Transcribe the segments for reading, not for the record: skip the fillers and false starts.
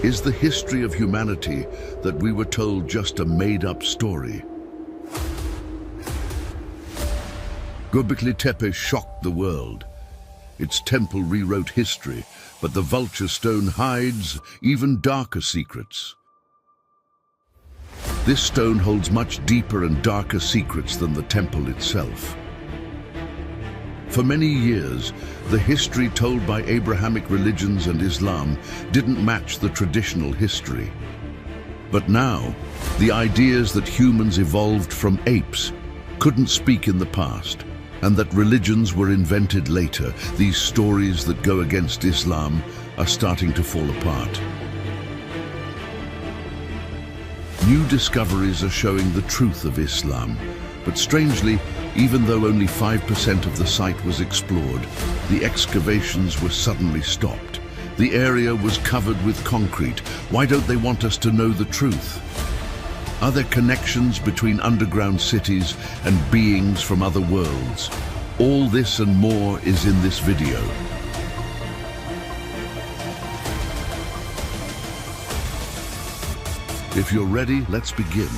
Is the history of humanity that we were told just a made-up story? Göbekli Tepe shocked the world. Its temple rewrote history, but the vulture stone hides even darker secrets. This stone holds much deeper and darker secrets than the temple itself. For many years, the history told by Abrahamic religions and Islam didn't match the traditional history. But now, the ideas that humans evolved from apes couldn't speak in the past, and that religions were invented later, these stories that go against Islam are starting to fall apart. New discoveries are showing the truth of Islam, but strangely, even though only 5% of the site was explored, the excavations were suddenly stopped. The area was covered with concrete. Why don't they want us to know the truth? Are there connections between underground cities and beings from other worlds? All this and more is in this video. If you're ready, let's begin.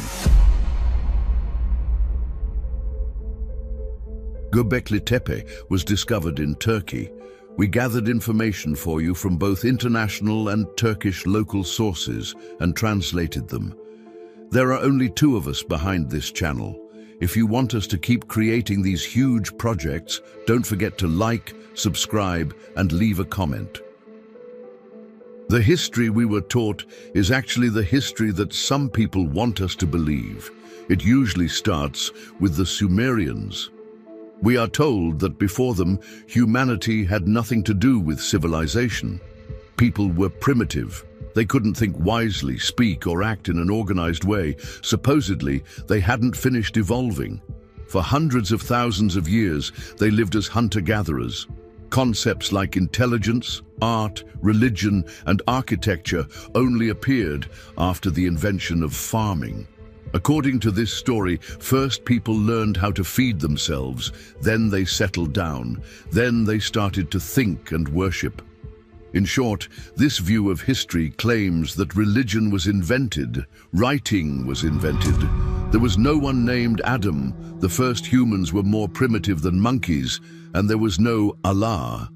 Göbekli Tepe was discovered in Turkey. We gathered information for you from both international and Turkish local sources and translated them. There are only 2 of us behind this channel. If you want us to keep creating these huge projects, don't forget to like, subscribe, and leave a comment. The history we were taught is actually the history that some people want us to believe. It usually starts with the Sumerians. We are told that before them, humanity had nothing to do with civilization. People were primitive. They couldn't think wisely, speak, or act in an organized way. Supposedly, they hadn't finished evolving. For hundreds of thousands of years, they lived as hunter-gatherers. Concepts like intelligence, art, religion, and architecture only appeared after the invention of farming. According to this story, first people learned how to feed themselves, then they settled down, then they started to think and worship. In short, this view of history claims that religion was invented, writing was invented. There was no one named Adam, the first humans were more primitive than monkeys, and there was no Allah.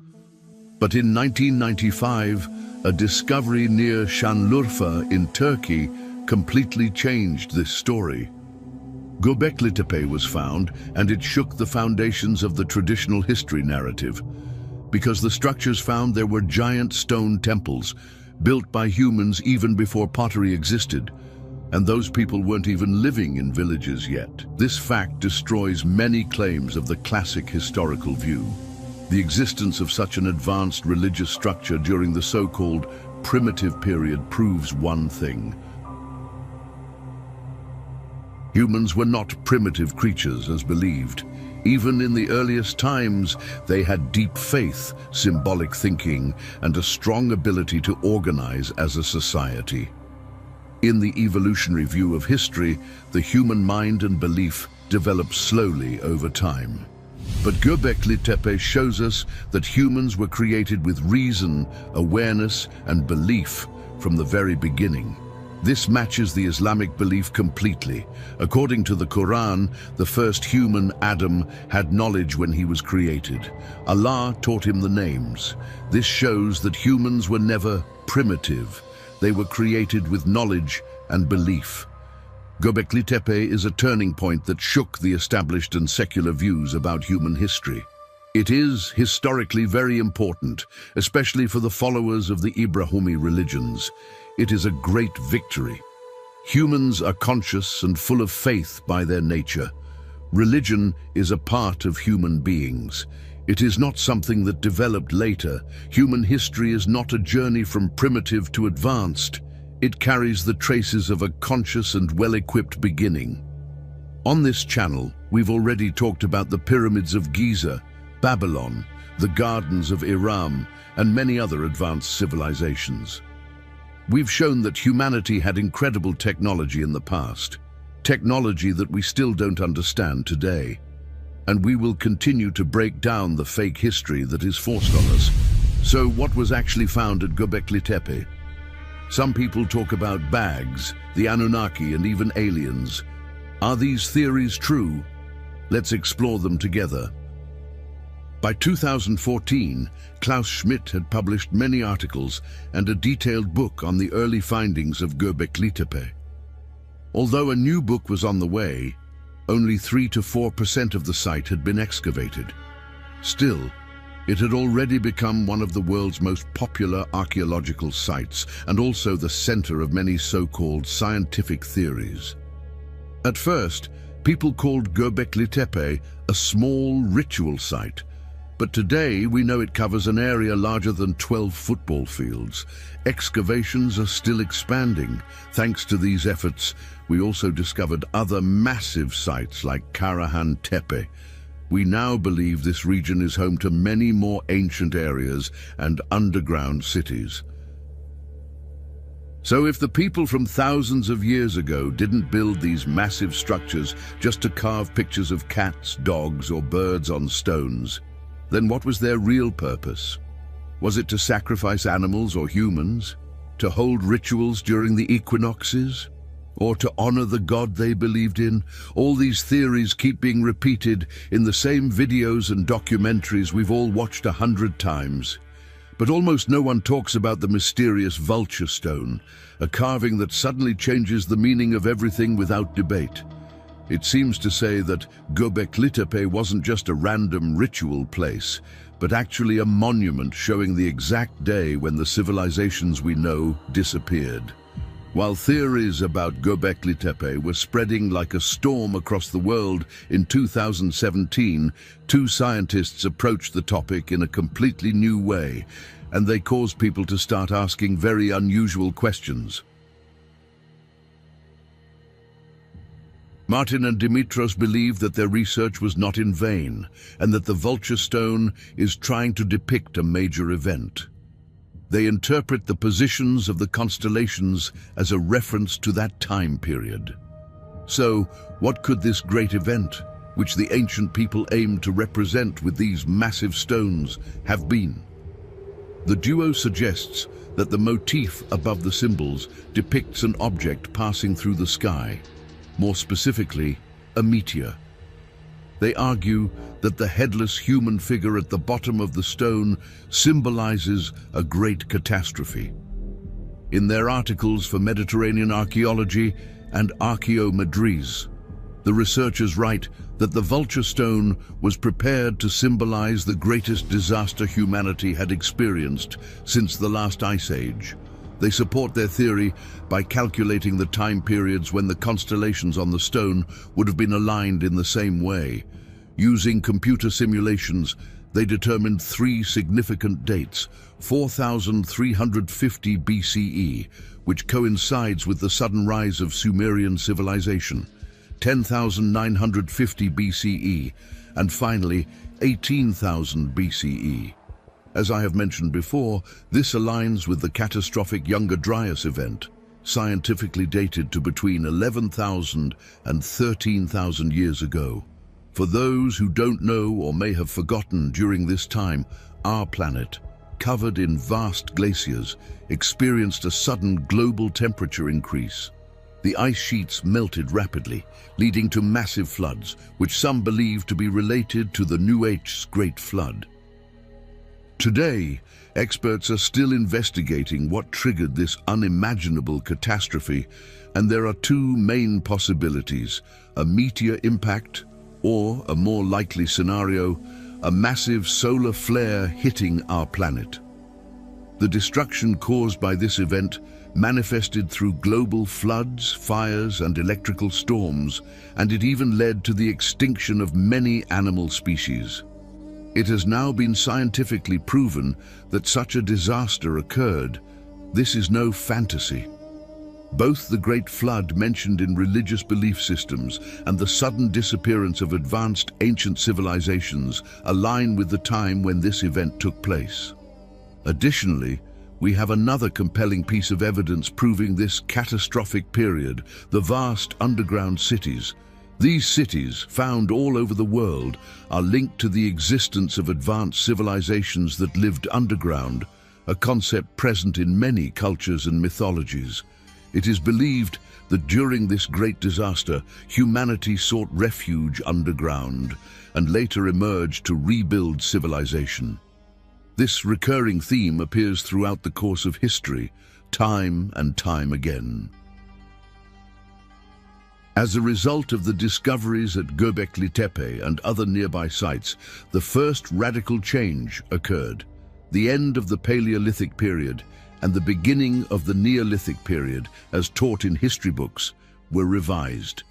But in 1995, a discovery near Şanlıurfa in Turkey completely changed this story. Göbekli Tepe was found, and it shook the foundations of the traditional history narrative. Because the structures found there were giant stone temples, built by humans even before pottery existed, and those people weren't even living in villages yet. This fact destroys many claims of the classic historical view. The existence of such an advanced religious structure during the so-called primitive period proves one thing. Humans were not primitive creatures as believed. Even in the earliest times, they had deep faith, symbolic thinking, and a strong ability to organize as a society. In the evolutionary view of history, the human mind and belief develop slowly over time. But Göbekli Tepe shows us that humans were created with reason, awareness, and belief from the very beginning. This matches the Islamic belief completely. According to the Qur'an, the first human, Adam, had knowledge when he was created. Allah taught him the names. This shows that humans were never primitive. They were created with knowledge and belief. Göbekli Tepe is a turning point that shook the established and secular views about human history. It is historically very important, especially for the followers of the Ibrahimi religions. It is a great victory. Humans are conscious and full of faith by their nature. Religion is a part of human beings. It is not something that developed later. Human history is not a journey from primitive to advanced. It carries the traces of a conscious and well-equipped beginning. On this channel, we've already talked about the pyramids of Giza, Babylon, the gardens of Iram, and many other advanced civilizations. We've shown that humanity had incredible technology in the past, technology that we still don't understand today. And we will continue to break down the fake history that is forced on us. So what was actually found at Göbekli Tepe? Some people talk about bags, the Anunnaki, and even aliens. Are these theories true? Let's explore them together. By 2014, Klaus Schmidt had published many articles and a detailed book on the early findings of Göbekli Tepe. Although a new book was on the way, only 3 to 4% of the site had been excavated. Still, it had already become one of the world's most popular archaeological sites and also the center of many so-called scientific theories. At first, people called Göbekli Tepe a small ritual site, but today we know it covers an area larger than 12 football fields. Excavations are still expanding. Thanks to these efforts, we also discovered other massive sites like Karahan Tepe. We now believe this region is home to many more ancient areas and underground cities. So if the people from thousands of years ago didn't build these massive structures just to carve pictures of cats, dogs, or birds on stones, then what was their real purpose? Was it to sacrifice animals or humans? To hold rituals during the equinoxes? Or to honor the god they believed in? All these theories keep being repeated in the same videos and documentaries we've all watched 100 times. But almost no one talks about the mysterious vulture stone, a carving that suddenly changes the meaning of everything without debate. It seems to say that Göbekli Tepe wasn't just a random ritual place, but actually a monument showing the exact day when the civilizations we know disappeared. While theories about Göbekli Tepe were spreading like a storm across the world, in 2017, 2 scientists approached the topic in a completely new way, and they caused people to start asking very unusual questions. Martin and Dimitros believe that their research was not in vain, and that the vulture stone is trying to depict a major event. They interpret the positions of the constellations as a reference to that time period. So, what could this great event, which the ancient people aimed to represent with these massive stones, have been? The duo suggests that the motif above the symbols depicts an object passing through the sky, more specifically, a meteor. They argue that the headless human figure at the bottom of the stone symbolizes a great catastrophe. In their articles for Mediterranean Archaeology and Archaeomadriz, the researchers write that the vulture stone was prepared to symbolize the greatest disaster humanity had experienced since the last ice age. They support their theory by calculating the time periods when the constellations on the stone would have been aligned in the same way. Using computer simulations, they determined 3 significant dates: 4350 BCE, which coincides with the sudden rise of Sumerian civilization, 10,950 BCE, and finally 18,000 BCE. As I have mentioned before, this aligns with the catastrophic Younger Dryas event, scientifically dated to between 11,000 and 13,000 years ago. For those who don't know or may have forgotten, during this time, our planet, covered in vast glaciers, experienced a sudden global temperature increase. The ice sheets melted rapidly, leading to massive floods, which some believe to be related to the New Age's Great Flood. Today, experts are still investigating what triggered this unimaginable catastrophe, and there are 2 main possibilities: a meteor impact, or, a more likely scenario, a massive solar flare hitting our planet. The destruction caused by this event manifested through global floods, fires, and electrical storms, and it even led to the extinction of many animal species. It has now been scientifically proven that such a disaster occurred. This is no fantasy. Both the Great Flood mentioned in religious belief systems and the sudden disappearance of advanced ancient civilizations align with the time when this event took place. Additionally, we have another compelling piece of evidence proving this catastrophic period: the vast underground cities. These cities, found all over the world, are linked to the existence of advanced civilizations that lived underground, a concept present in many cultures and mythologies. It is believed that during this great disaster, humanity sought refuge underground and later emerged to rebuild civilization. This recurring theme appears throughout the course of history, time and time again. As a result of the discoveries at Göbekli Tepe and other nearby sites, the first radical change occurred. The end of the Paleolithic period and the beginning of the Neolithic period, as taught in history books, were revised.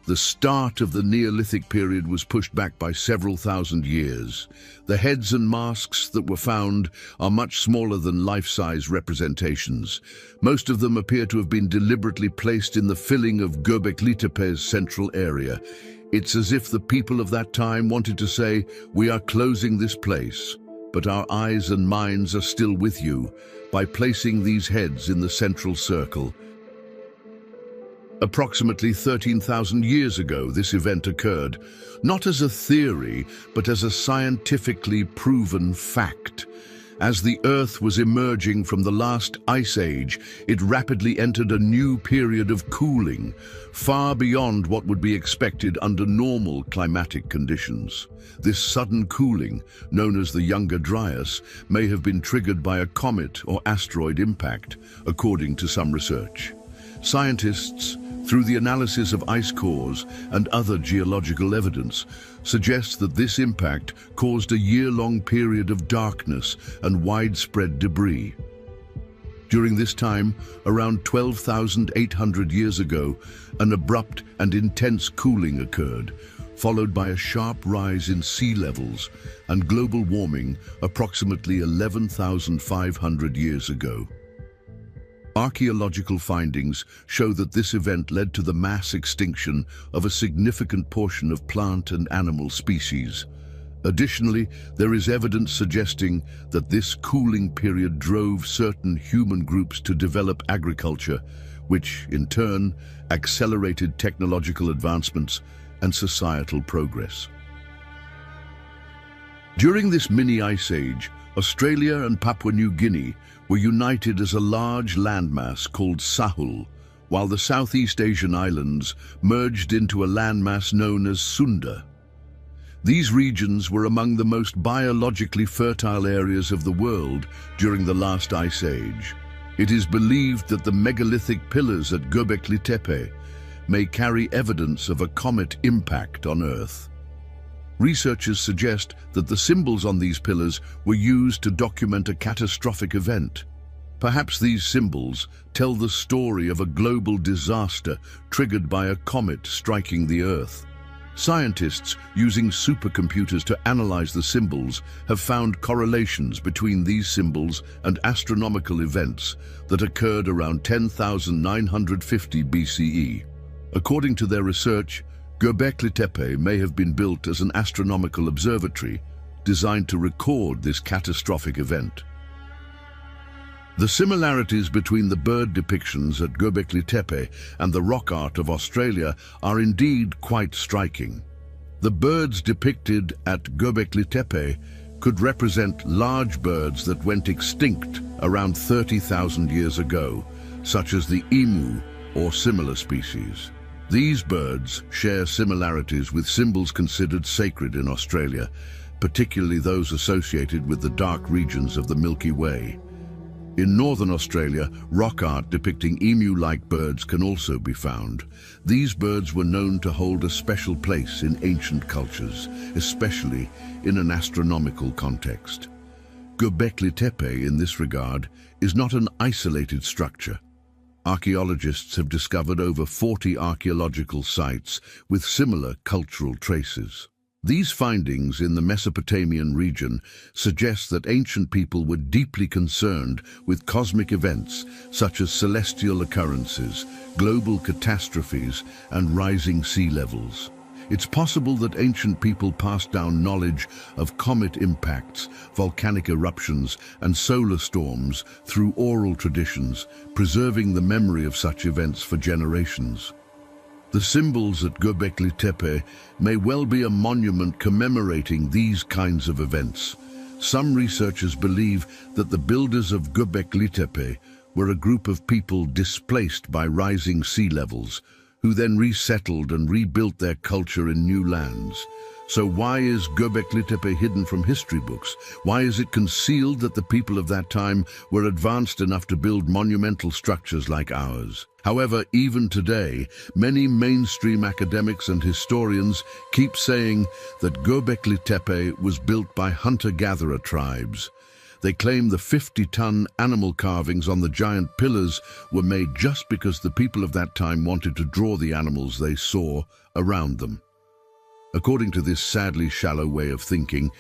The start of the Neolithic period was pushed back by several thousand years. The heads and masks that were found are much smaller than life-size representations. Most of them appear to have been deliberately placed in the filling of Göbekli Tepe's central area. It's as if the people of that time wanted to say, "We are closing this place, but our eyes and minds are still with you," by placing these heads in the central circle. Approximately 13,000 years ago, this event occurred, not as a theory, but as a scientifically proven fact. As the Earth was emerging from the last ice age, it rapidly entered a new period of cooling, far beyond what would be expected under normal climatic conditions. This sudden cooling, known as the Younger Dryas, may have been triggered by a comet or asteroid impact, according to some research. Scientists, through the analysis of ice cores and other geological evidence, suggest that this impact caused a year-long period of darkness and widespread debris. During this time, around 12,800 years ago, an abrupt and intense cooling occurred, followed by a sharp rise in sea levels and global warming approximately 11,500 years ago. Archaeological findings show that this event led to the mass extinction of a significant portion of plant and animal species. Additionally, there is evidence suggesting that this cooling period drove certain human groups to develop agriculture, which, in turn, accelerated technological advancements and societal progress. During this mini-ice age, Australia and Papua New Guinea were united as a large landmass called Sahul, while the Southeast Asian islands merged into a landmass known as Sunda. These regions were among the most biologically fertile areas of the world during the last ice age. It is believed that the megalithic pillars at Göbekli Tepe may carry evidence of a comet impact on Earth. Researchers suggest that the symbols on these pillars were used to document a catastrophic event. Perhaps these symbols tell the story of a global disaster triggered by a comet striking the Earth. Scientists, using supercomputers to analyze the symbols, have found correlations between these symbols and astronomical events that occurred around 10,950 BCE. According to their research, Göbekli Tepe may have been built as an astronomical observatory designed to record this catastrophic event. The similarities between the bird depictions at Göbekli Tepe and the rock art of Australia are indeed quite striking. The birds depicted at Göbekli Tepe could represent large birds that went extinct around 30,000 years ago, such as the emu or similar species. These birds share similarities with symbols considered sacred in Australia, particularly those associated with the dark regions of the Milky Way. In northern Australia, rock art depicting emu-like birds can also be found. These birds were known to hold a special place in ancient cultures, especially in an astronomical context. Göbekli Tepe, in this regard, is not an isolated structure. Archaeologists have discovered over 40 archaeological sites with similar cultural traces. These findings in the Mesopotamian region suggest that ancient people were deeply concerned with cosmic events such as celestial occurrences, global catastrophes, and rising sea levels. It's possible that ancient people passed down knowledge of comet impacts, volcanic eruptions, and solar storms through oral traditions, preserving the memory of such events for generations. The symbols at Göbekli Tepe may well be a monument commemorating these kinds of events, Some researchers believe that the builders of Göbekli Tepe were a group of people displaced by rising sea levels, who then resettled and rebuilt their culture in new lands. So why is Göbekli Tepe hidden from history books? Why is it concealed that the people of that time were advanced enough to build monumental structures like ours? However, even today, many mainstream academics and historians keep saying that Göbekli Tepe was built by hunter-gatherer tribes. They claim the 50-ton animal carvings on the giant pillars were made just because the people of that time wanted to draw the animals they saw around them. According to this sadly shallow way of thinking,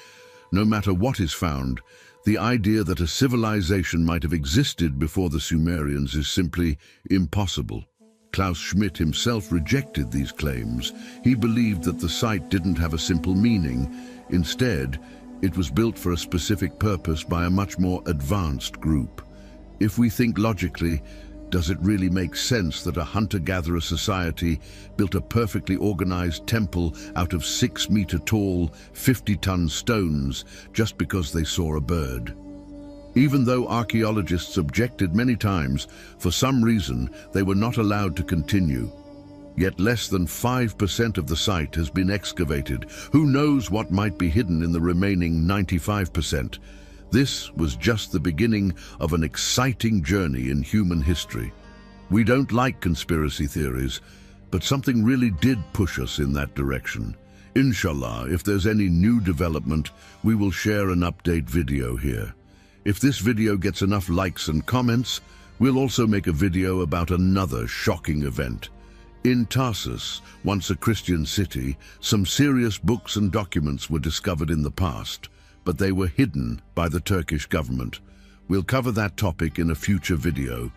no matter what is found, the idea that a civilization might have existed before the Sumerians is simply impossible. Klaus Schmidt himself rejected these claims. He believed that the site didn't have a simple meaning. Instead, it was built for a specific purpose by a much more advanced group. If we think logically, does it really make sense that a hunter-gatherer society built a perfectly organized temple out of 6-meter-tall, 50-ton stones just because they saw a bird? Even though archaeologists objected many times, for some reason they were not allowed to continue. Yet less than 5% of the site has been excavated. Who knows what might be hidden in the remaining 95%? This was just the beginning of an exciting journey in human history. We don't like conspiracy theories, but something really did push us in that direction. Inshallah, if there's any new development, we will share an update video here. If this video gets enough likes and comments, we'll also make a video about another shocking event. In Tarsus, once a Christian city, some serious books and documents were discovered in the past, but they were hidden by the Turkish government. We'll cover that topic in a future video.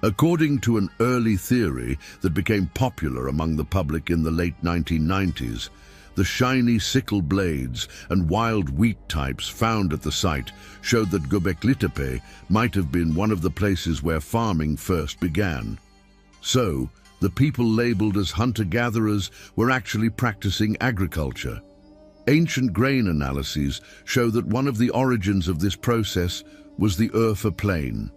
According to an early theory that became popular among the public in the late 1990s, the shiny sickle blades and wild wheat types found at the site showed that Göbekli Tepe might have been one of the places where farming first began. So, the people labeled as hunter-gatherers were actually practicing agriculture. Ancient grain analyses show that one of the origins of this process was the Urfa plain.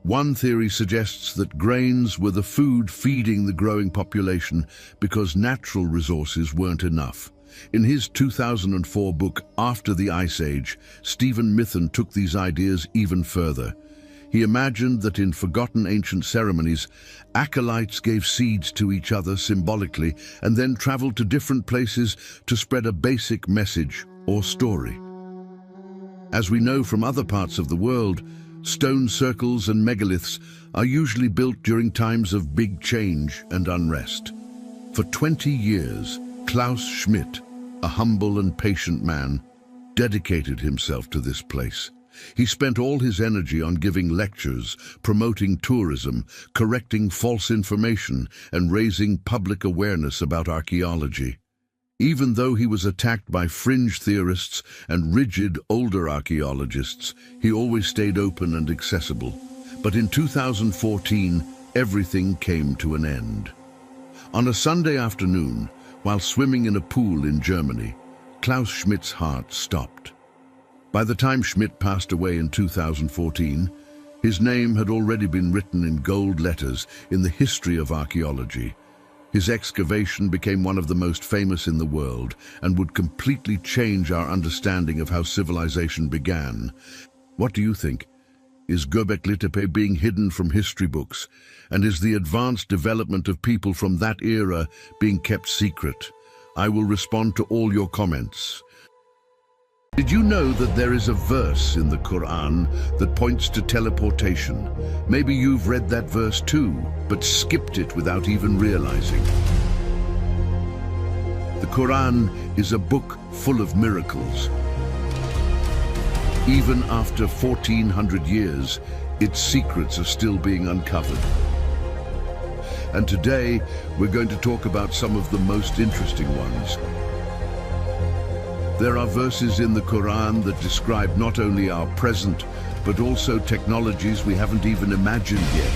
One theory suggests that grains were the food feeding the growing population because natural resources weren't enough. In his 2004 book, After the Ice Age, Stephen Mithun took these ideas even further. He imagined that in forgotten ancient ceremonies, acolytes gave seeds to each other symbolically and then traveled to different places to spread a basic message or story. As we know from other parts of the world, stone circles and megaliths are usually built during times of big change and unrest. For 20 years, Klaus Schmidt, a humble and patient man, dedicated himself to this place. He spent all his energy on giving lectures, promoting tourism, correcting false information, and raising public awareness about archaeology. Even though he was attacked by fringe theorists and rigid older archaeologists, he always stayed open and accessible. But in 2014, everything came to an end. On a Sunday afternoon, while swimming in a pool in Germany, Klaus Schmidt's heart stopped. By the time Schmidt passed away in 2014, his name had already been written in gold letters in the history of archaeology. His excavation became one of the most famous in the world and would completely change our understanding of how civilization began. What do you think? Is Göbekli Tepe being hidden from history books? And is the advanced development of people from that era being kept secret? I will respond to all your comments. Did you know that there is a verse in the Qur'an that points to teleportation? Maybe you've read that verse too, but skipped it without even realizing. The Qur'an is a book full of miracles. Even after 1400 years, its secrets are still being uncovered. And today, we're going to talk about some of the most interesting ones. There are verses in the Qur'an that describe not only our present, but also technologies we haven't even imagined yet.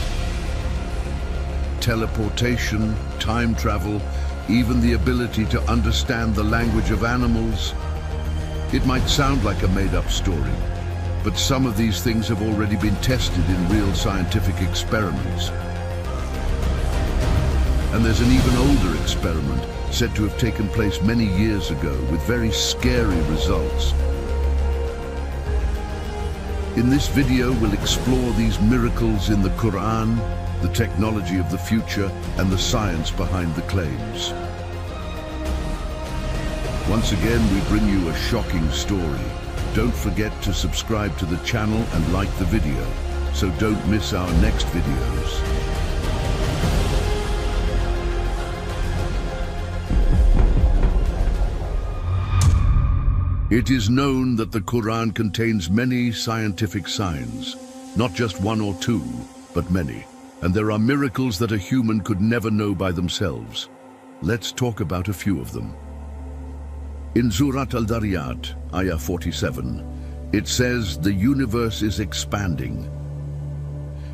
Teleportation, time travel, even the ability to understand the language of animals. It might sound like a made-up story, but some of these things have already been tested in real scientific experiments. And there's an even older experiment said to have taken place many years ago with very scary results. In this video, we'll explore these miracles in the Qur'an, the technology of the future, and the science behind the claims. Once again, we bring you a shocking story. Don't forget to subscribe to the channel and like the video, so don't miss our next videos. It is known that the Qur'an contains many scientific signs, not just one or two, but many. And there are miracles that a human could never know by themselves. Let's talk about a few of them. In Surat al-Dariyat, ayah 47, it says the universe is expanding.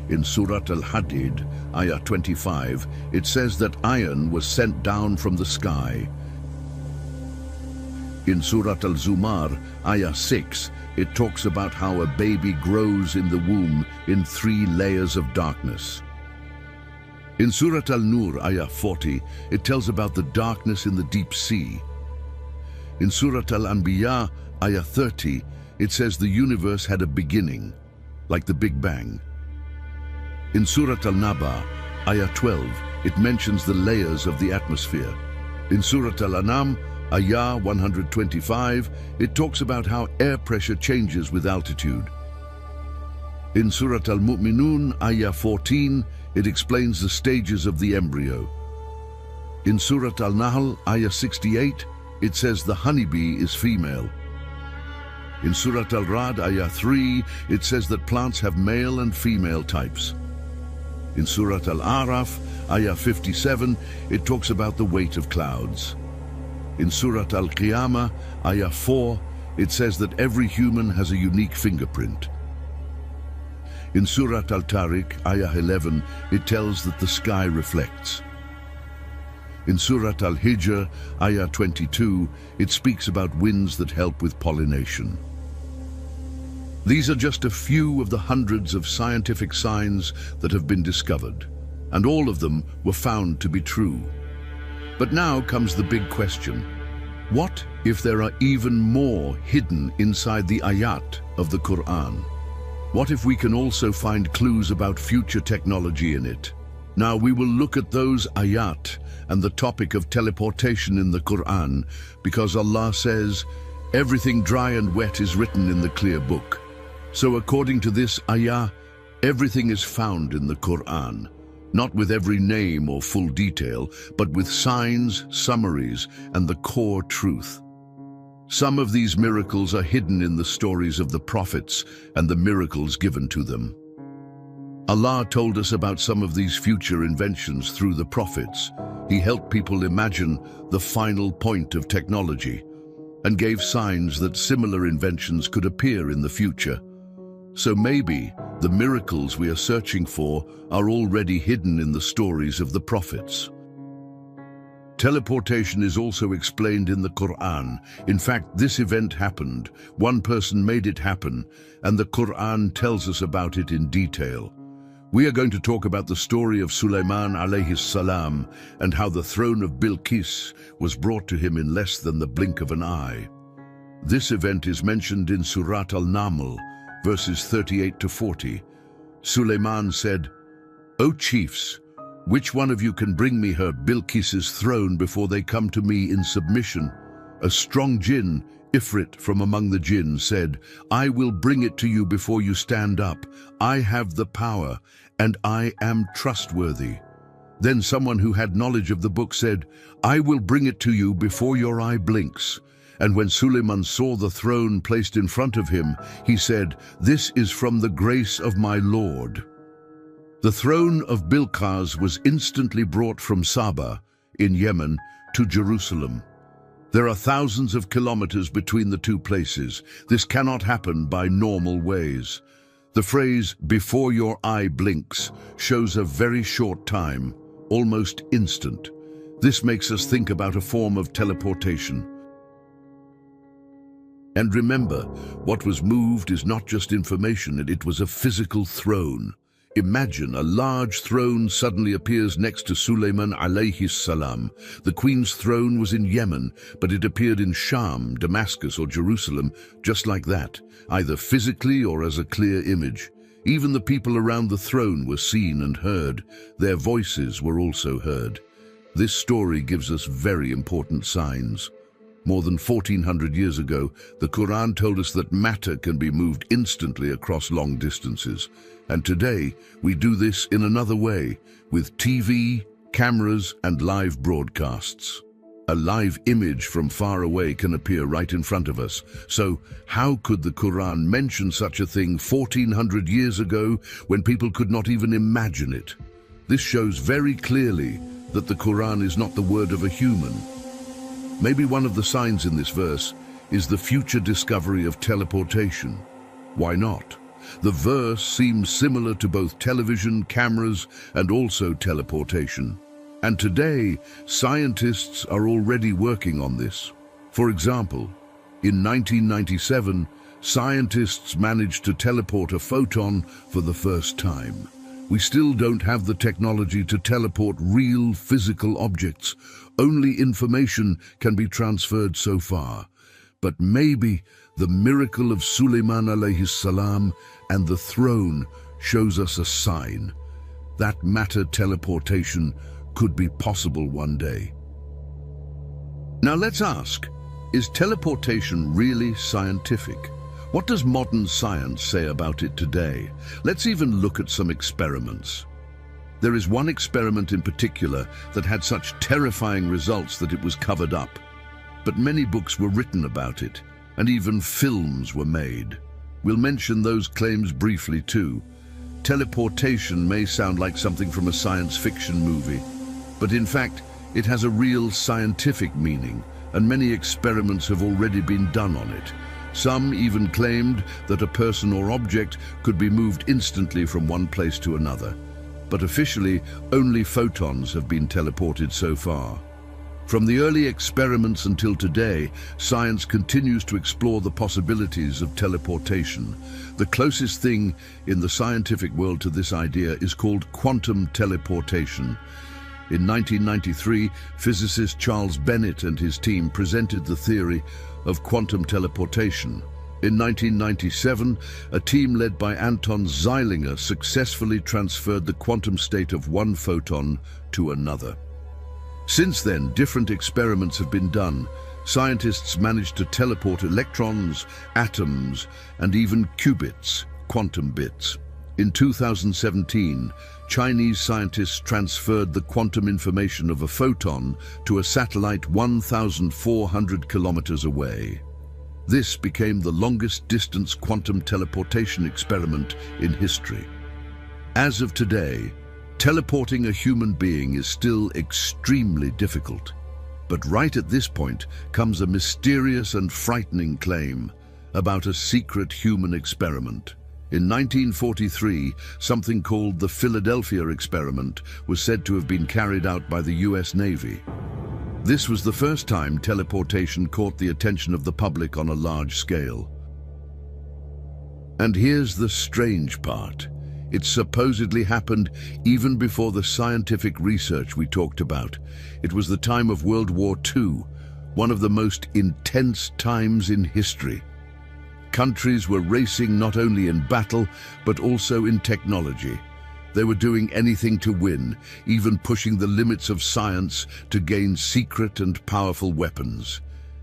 In Surat al-Hadid, ayah 25, it says that iron was sent down from the sky. In Surat al-Zumar, ayah 6, it talks about how a baby grows in the womb in 3 layers of darkness. In Surat al-Nur, ayah 40, it tells about the darkness in the deep sea. In Surat al-Anbiya, ayah 30, it says the universe had a beginning, like the Big Bang. In Surat al-Naba, ayah 12, it mentions the layers of the atmosphere. In Surat al-An'am, ayah 125, it talks about how air pressure changes with altitude. In Surat al-Mu'minun, ayah 14, it explains the stages of the embryo. In Surat al-Nahl, ayah 68, it says the honeybee is female. In Surat al-Ra'd, ayah 3, it says that plants have male and female types. In Surat al-A'raf, ayah 57, it talks about the weight of clouds. In Surat al-Qiyamah, ayah 4, it says that every human has a unique fingerprint. In Surat al-Tariq, ayah 11, it tells that the sky reflects. In Surat al-Hijr, ayah 22, it speaks about winds that help with pollination. These are just a few of the hundreds of scientific signs that have been discovered, and all of them were found to be true. But now comes the big question. What if there are even more hidden inside the ayat of the Qur'an? What if we can also find clues about future technology in it? Now we will look at those ayat and the topic of teleportation in the Qur'an, because Allah says, everything dry and wet is written in the clear book. So according to this ayah, everything is found in the Qur'an. Not with every name or full detail, but with signs, summaries, and the core truth. Some of these miracles are hidden in the stories of the prophets and the miracles given to them. Allah told us about some of these future inventions through the prophets. He helped people imagine the final point of technology and gave signs that similar inventions could appear in the future. So maybe the miracles we are searching for are already hidden in the stories of the prophets. Teleportation is also explained in the Qur'an. In fact, this event happened. One person made it happen, and the Qur'an tells us about it in detail. We are going to talk about the story of Sulaiman alayhi salam and how the throne of Bilqis was brought to him in less than the blink of an eye. This event is mentioned in Surat al-Naml, verses 38 to 40. Sulaiman said, "O chiefs, which one of you can bring me her Bilqis's throne before they come to me in submission?" A strong jinn, Ifrit from among the jinn, said, "I will bring it to you before you stand up. I have the power, and I am trustworthy." Then someone who had knowledge of the book said, "I will bring it to you before your eye blinks." And when Suleiman saw the throne placed in front of him, he said, "This is from the grace of my Lord." The throne of Bilqis was instantly brought from Saba, in Yemen, to Jerusalem. There are thousands of kilometers between the two places. This cannot happen by normal ways. The phrase, "before your eye blinks," shows a very short time, almost instant. This makes us think about a form of teleportation. And remember, what was moved is not just information, it was a physical throne. Imagine a large throne suddenly appears next to Sulaiman alayhi salam. The queen's throne was in Yemen, but it appeared in Sham, Damascus, or Jerusalem, just like that, either physically or as a clear image. Even the people around the throne were seen and heard. Their voices were also heard. This story gives us very important signs. More than 1400 years ago, the Qur'an told us that matter can be moved instantly across long distances. And today, we do this in another way, with TV, cameras, and live broadcasts. A live image from far away can appear right in front of us. So, how could the Qur'an mention such a thing 1400 years ago when people could not even imagine it? This shows very clearly that the Qur'an is not the word of a human. Maybe one of the signs in this verse is the future discovery of teleportation. Why not? The verse seems similar to both television, cameras, and also teleportation. And today, scientists are already working on this. For example, in 1997, scientists managed to teleport a photon for the first time. We still don't have the technology to teleport real physical objects. Only information can be transferred so far. But maybe the miracle of Sulaiman alayhi salam and the throne shows us a sign that matter teleportation could be possible one day. Now let's ask, is teleportation really scientific? What does modern science say about it today? Let's even look at some experiments. There is one experiment in particular that had such terrifying results that it was covered up. But many books were written about it, and even films were made. We'll mention those claims briefly too. Teleportation may sound like something from a science fiction movie, but in fact, it has a real scientific meaning, and many experiments have already been done on it. Some even claimed that a person or object could be moved instantly from one place to another. But officially, only photons have been teleported so far. From the early experiments until today, science continues to explore the possibilities of teleportation. The closest thing in the scientific world to this idea is called quantum teleportation. In 1993, physicist Charles Bennett and his team presented the theory of quantum teleportation. In 1997, a team led by Anton Zeilinger successfully transferred the quantum state of one photon to another. Since then, different experiments have been done. Scientists managed to teleport electrons, atoms, and even qubits, quantum bits. In 2017, Chinese scientists transferred the quantum information of a photon to a satellite 1,400 kilometers away. This became the longest distance quantum teleportation experiment in history. As of today, teleporting a human being is still extremely difficult. But right at this point comes a mysterious and frightening claim about a secret human experiment. In 1943, something called the Philadelphia experiment was said to have been carried out by the US Navy. This was the first time teleportation caught the attention of the public on a large scale. And here's the strange part. It supposedly happened even before the scientific research we talked about. It was the time of World War II, one of the most intense times in history. Countries were racing not only in battle, but also in technology. They were doing anything to win, even pushing the limits of science to gain secret and powerful weapons.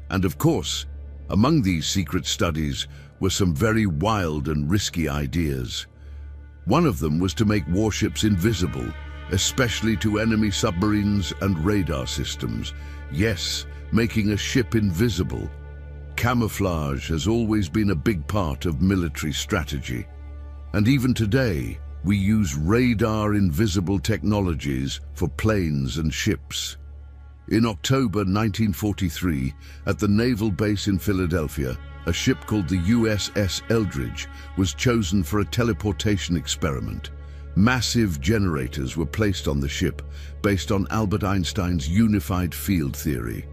And of course, among these secret studies were some very wild and risky ideas. One of them was to make warships invisible, especially to enemy submarines and radar systems. Yes, making a ship invisible. Camouflage has always been a big part of military strategy. And even today, we use radar invisible technologies for planes and ships. In October 1943, at the naval base in Philadelphia, a ship called the USS Eldridge was chosen for a teleportation experiment. Massive generators were placed on the ship based on Albert Einstein's unified field theory.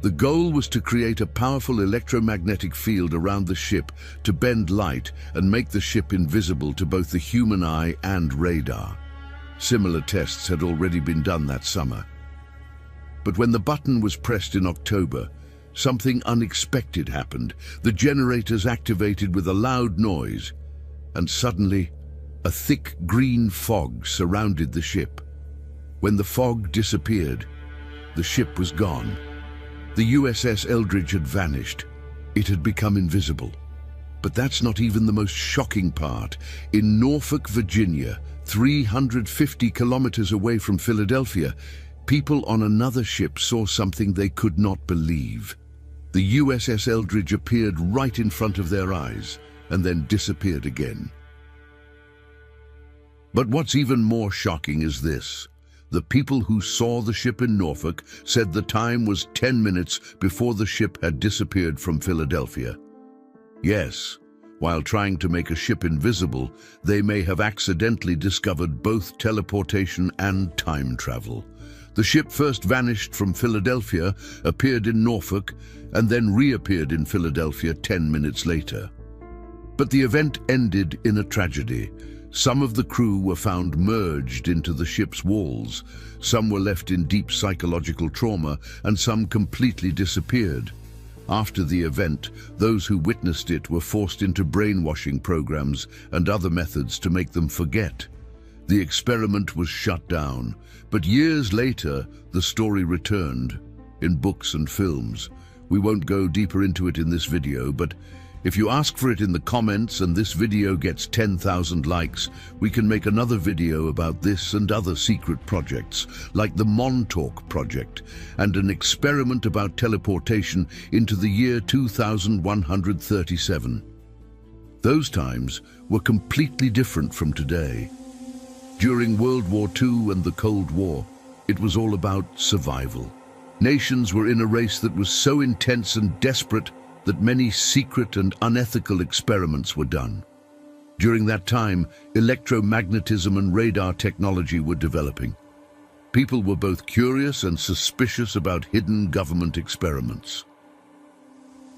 The goal was to create a powerful electromagnetic field around the ship to bend light and make the ship invisible to both the human eye and radar. Similar tests had already been done that summer. But when the button was pressed in October, something unexpected happened. The generators activated with a loud noise, and suddenly, a thick green fog surrounded the ship. When the fog disappeared, the ship was gone. The USS Eldridge had vanished. It had become invisible. But that's not even the most shocking part. In Norfolk, Virginia, 350 kilometers away from Philadelphia, people on another ship saw something they could not believe. The USS Eldridge appeared right in front of their eyes and then disappeared again. But what's even more shocking is this. The people who saw the ship in Norfolk said the time was 10 minutes before the ship had disappeared from Philadelphia. Yes, while trying to make a ship invisible, they may have accidentally discovered both teleportation and time travel. The ship first vanished from Philadelphia, appeared in Norfolk, and then reappeared in Philadelphia 10 minutes later. But the event ended in a tragedy. Some of the crew were found merged into the ship's walls, some were left in deep psychological trauma, and some completely disappeared. After the event, those who witnessed it were forced into brainwashing programs and other methods to make them forget. The experiment was shut down, but years later, the story returned, in books and films. We won't go deeper into it in this video, but if you ask for it in the comments and this video gets 10,000 likes, we can make another video about this and other secret projects, like the Montauk project, and an experiment about teleportation into the year 2137. Those times were completely different from today. During World War II and the Cold War, it was all about survival. Nations were in a race that was so intense and desperate that many secret and unethical experiments were done. During that time, electromagnetism and radar technology were developing. People were both curious and suspicious about hidden government experiments.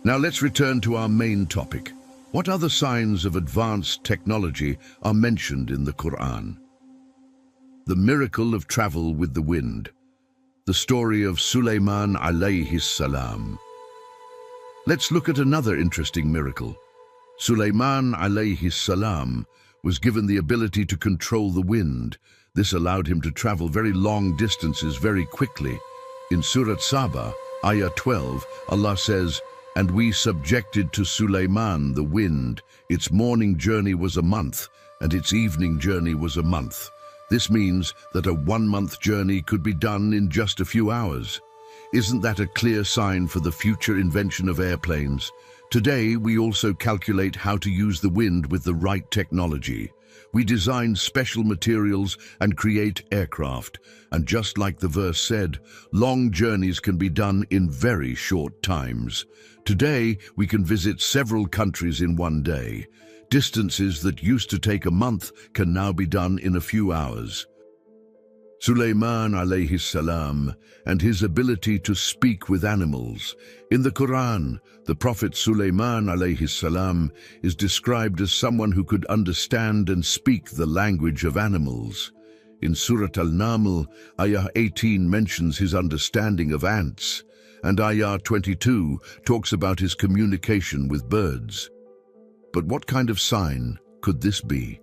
Now let's return to our main topic. What other signs of advanced technology are mentioned in the Qur'an? The miracle of travel with the wind. The story of Sulaiman alayhi salam. Let's look at another interesting miracle. Sulaiman alayhi salam was given the ability to control the wind. This allowed him to travel very long distances very quickly. In Surah Saba, Ayah 12, Allah says, "And we subjected to Sulaiman the wind. Its morning journey was a month, and its evening journey was a month." This means that a 1-month journey could be done in just a few hours. Isn't that a clear sign for the future invention of airplanes? Today, we also calculate how to use the wind with the right technology. We design special materials and create aircraft. And just like the verse said, long journeys can be done in very short times. Today, we can visit several countries in one day. Distances that used to take a month can now be done in a few hours. Sulaiman alayhi salam and his ability to speak with animals. In the Quran, the Prophet Sulaiman alayhi salam is described as someone who could understand and speak the language of animals. In Surah Al-Naml, Ayah 18 mentions his understanding of ants, and Ayah 22 talks about his communication with birds. But what kind of sign could this be?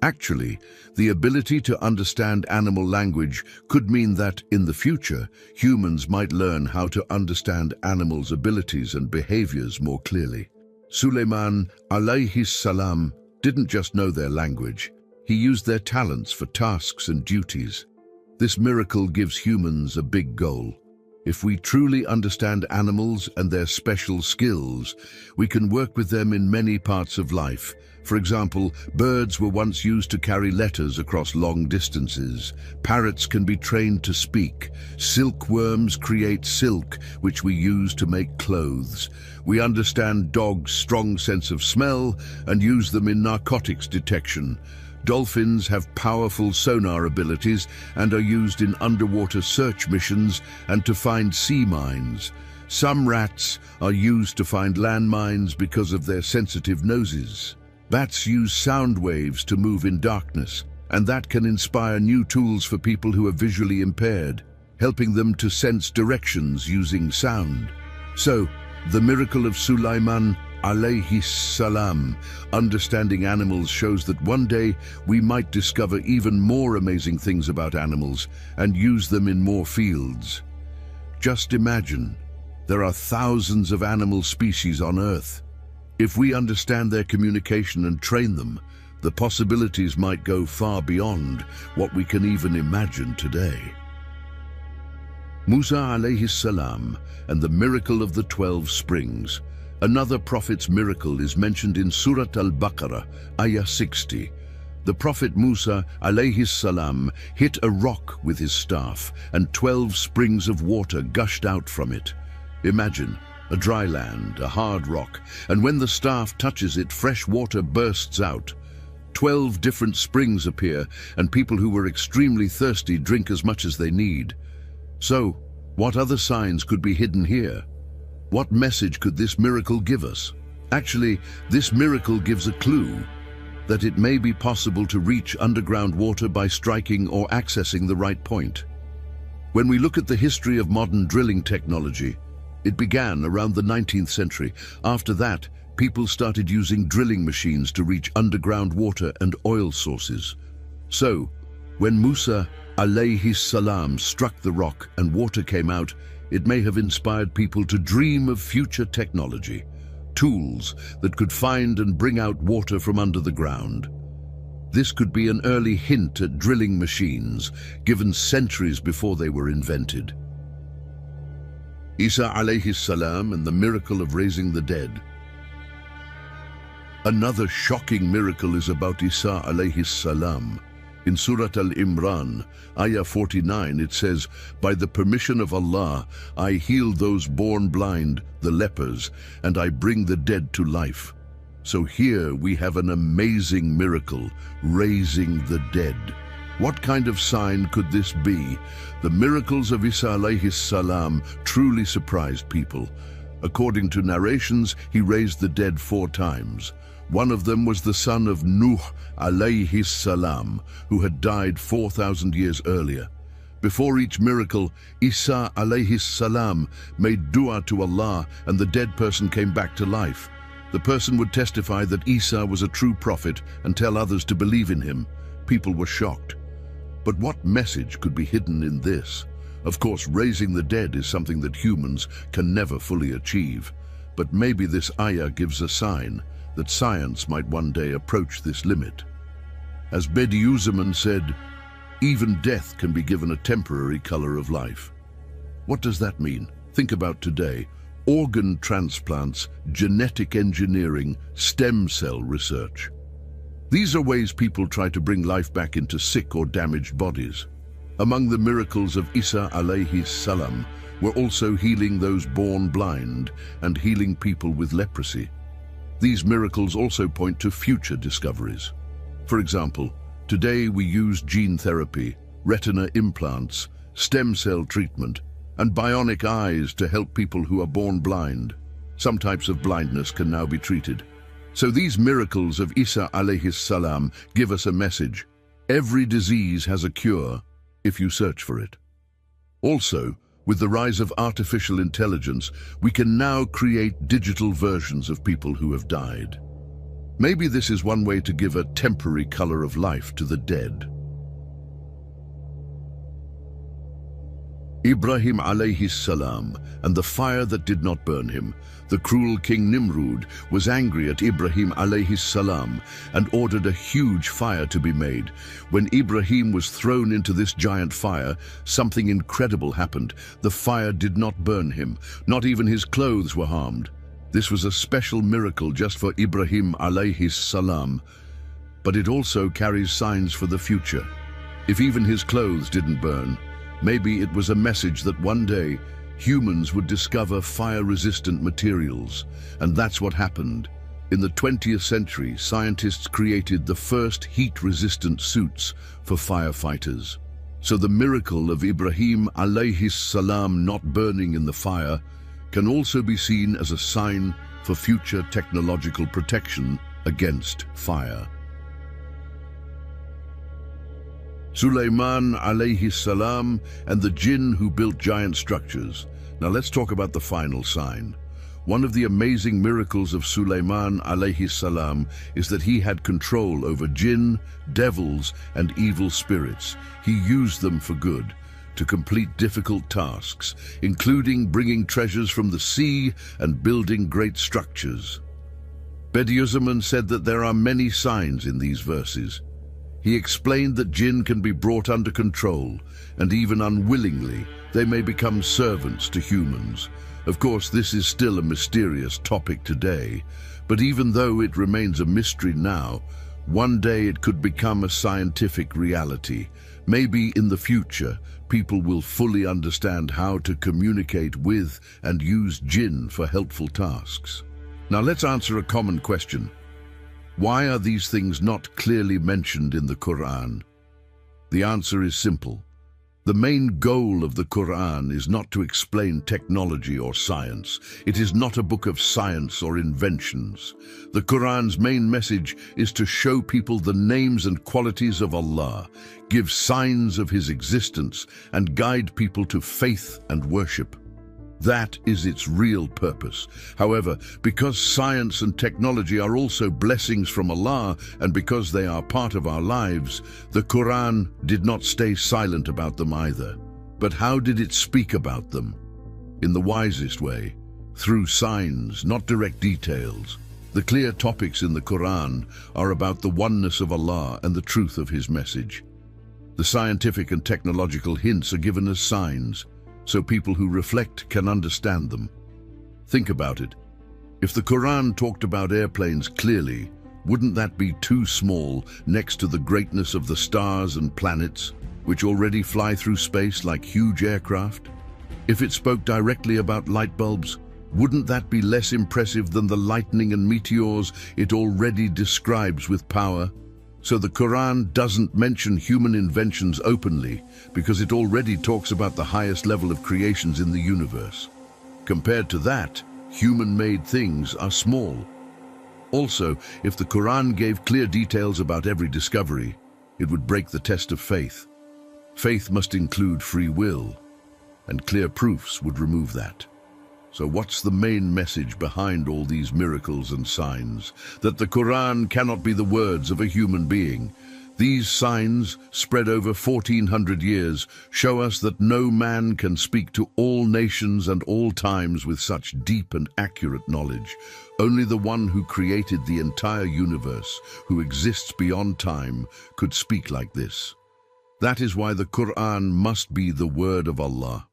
Actually, the ability to understand animal language could mean that, in the future, humans might learn how to understand animals' abilities and behaviors more clearly. Sulaiman alayhi salam didn't just know their language, he used their talents for tasks and duties. This miracle gives humans a big goal. If we truly understand animals and their special skills, we can work with them in many parts of life. For example, birds were once used to carry letters across long distances. Parrots can be trained to speak. Silkworms create silk, which we use to make clothes. We understand dogs' strong sense of smell and use them in narcotics detection. Dolphins have powerful sonar abilities and are used in underwater search missions and to find sea mines. Some rats are used to find landmines because of their sensitive noses. Bats use sound waves to move in darkness, and that can inspire new tools for people who are visually impaired, helping them to sense directions using sound. So, the miracle of Sulaiman alayhi salam, understanding animals, shows that one day we might discover even more amazing things about animals and use them in more fields. Just imagine, there are thousands of animal species on Earth. If we understand their communication and train them, the possibilities might go far beyond what we can even imagine today. Musa alayhi salam and the miracle of the 12 springs. Another prophet's miracle is mentioned in Surah Al-Baqarah, Ayah 60. The Prophet Musa alayhi salam hit a rock with his staff, and 12 springs of water gushed out from it. Imagine a dry land, a hard rock, and when the staff touches it, fresh water bursts out. 12 different springs appear, and people who were extremely thirsty drink as much as they need. So, what other signs could be hidden here? What message could this miracle give us? Actually, this miracle gives a clue that it may be possible to reach underground water by striking or accessing the right point. When we look at the history of modern drilling technology, it began around the 19th century. After that, people started using drilling machines to reach underground water and oil sources. So, when Musa alayhi salam struck the rock and water came out, it may have inspired people to dream of future technology, tools that could find and bring out water from under the ground. This could be an early hint at drilling machines, given centuries before they were invented. Isa alayhi salam and the miracle of raising the dead. Another shocking miracle is about Isa alayhi salam. In Surah Al-Imran, Ayah 49, it says, "By the permission of Allah, I heal those born blind, the lepers, and I bring the dead to life." So here we have an amazing miracle, raising the dead. What kind of sign could this be? The miracles of Isa alayhi salam truly surprised people. According to narrations, he raised the dead 4 times. One of them was the son of Nuh alayhi salam, who had died 4,000 years earlier. Before each miracle, Isa alayhi salam made dua to Allah, and the dead person came back to life. The person would testify that Isa was a true prophet and tell others to believe in him. People were shocked. But what message could be hidden in this? Of course, raising the dead is something that humans can never fully achieve. But maybe this ayah gives a sign that science might one day approach this limit. As Bediüzzaman said, even death can be given a temporary color of life. What does that mean? Think about today. Organ transplants, genetic engineering, stem cell research. These are ways people try to bring life back into sick or damaged bodies. Among the miracles of Isa alayhi salam were also healing those born blind and healing people with leprosy. These miracles also point to future discoveries. For example, today we use gene therapy, retina implants, stem cell treatment, and bionic eyes to help people who are born blind. Some types of blindness can now be treated. So these miracles of Isa alayhi salam give us a message. Every disease has a cure if you search for it. Also, with the rise of artificial intelligence, we can now create digital versions of people who have died. Maybe this is one way to give a temporary color of life to the dead. Ibrahim alayhi salam and the fire that did not burn him. The cruel king Nimrud was angry at Ibrahim alayhi salam and ordered a huge fire to be made. When Ibrahim was thrown into this giant fire, something incredible happened. The fire did not burn him. Not even his clothes were harmed. This was a special miracle just for Ibrahim alayhi salam, but it also carries signs for the future. If even his clothes didn't burn, maybe it was a message that one day humans would discover fire-resistant materials, and that's what happened. In the 20th century, scientists created the first heat-resistant suits for firefighters. So the miracle of Ibrahim alayhi salam not burning in the fire can also be seen as a sign for future technological protection against fire. Sulaiman alayhi salam and the jinn who built giant structures. Now let's talk about the final sign. One of the amazing miracles of Sulaiman alayhi salam is that he had control over jinn, devils, and evil spirits. He used them for good, to complete difficult tasks, including bringing treasures from the sea and building great structures. Bediüzzaman said that there are many signs in these verses. He explained that jinn can be brought under control, and even unwillingly, they may become servants to humans. Of course, this is still a mysterious topic today, but even though it remains a mystery now, one day it could become a scientific reality. Maybe in the future, people will fully understand how to communicate with and use jinn for helpful tasks. Now let's answer a common question. Why are these things not clearly mentioned in the Qur'an? The answer is simple. The main goal of the Qur'an is not to explain technology or science. It is not a book of science or inventions. The Qur'an's main message is to show people the names and qualities of Allah, give signs of His existence, and guide people to faith and worship. That is its real purpose. However, because science and technology are also blessings from Allah and because they are part of our lives, the Qur'an did not stay silent about them either. But how did it speak about them? In the wisest way, through signs, not direct details. The clear topics in the Qur'an are about the oneness of Allah and the truth of His message. The scientific and technological hints are given as signs, so people who reflect can understand them. Think about it. If the Qur'an talked about airplanes clearly, wouldn't that be too small next to the greatness of the stars and planets, which already fly through space like huge aircraft? If it spoke directly about light bulbs, wouldn't that be less impressive than the lightning and meteors it already describes with power? So the Qur'an doesn't mention human inventions openly because it already talks about the highest level of creations in the universe. Compared to that, human-made things are small. Also, if the Qur'an gave clear details about every discovery, it would break the test of faith. Faith must include free will, and clear proofs would remove that. So what's the main message behind all these miracles and signs? That the Qur'an cannot be the words of a human being. These signs, spread over 1400 years, show us that no man can speak to all nations and all times with such deep and accurate knowledge. Only the one who created the entire universe, who exists beyond time, could speak like this. That is why the Qur'an must be the word of Allah.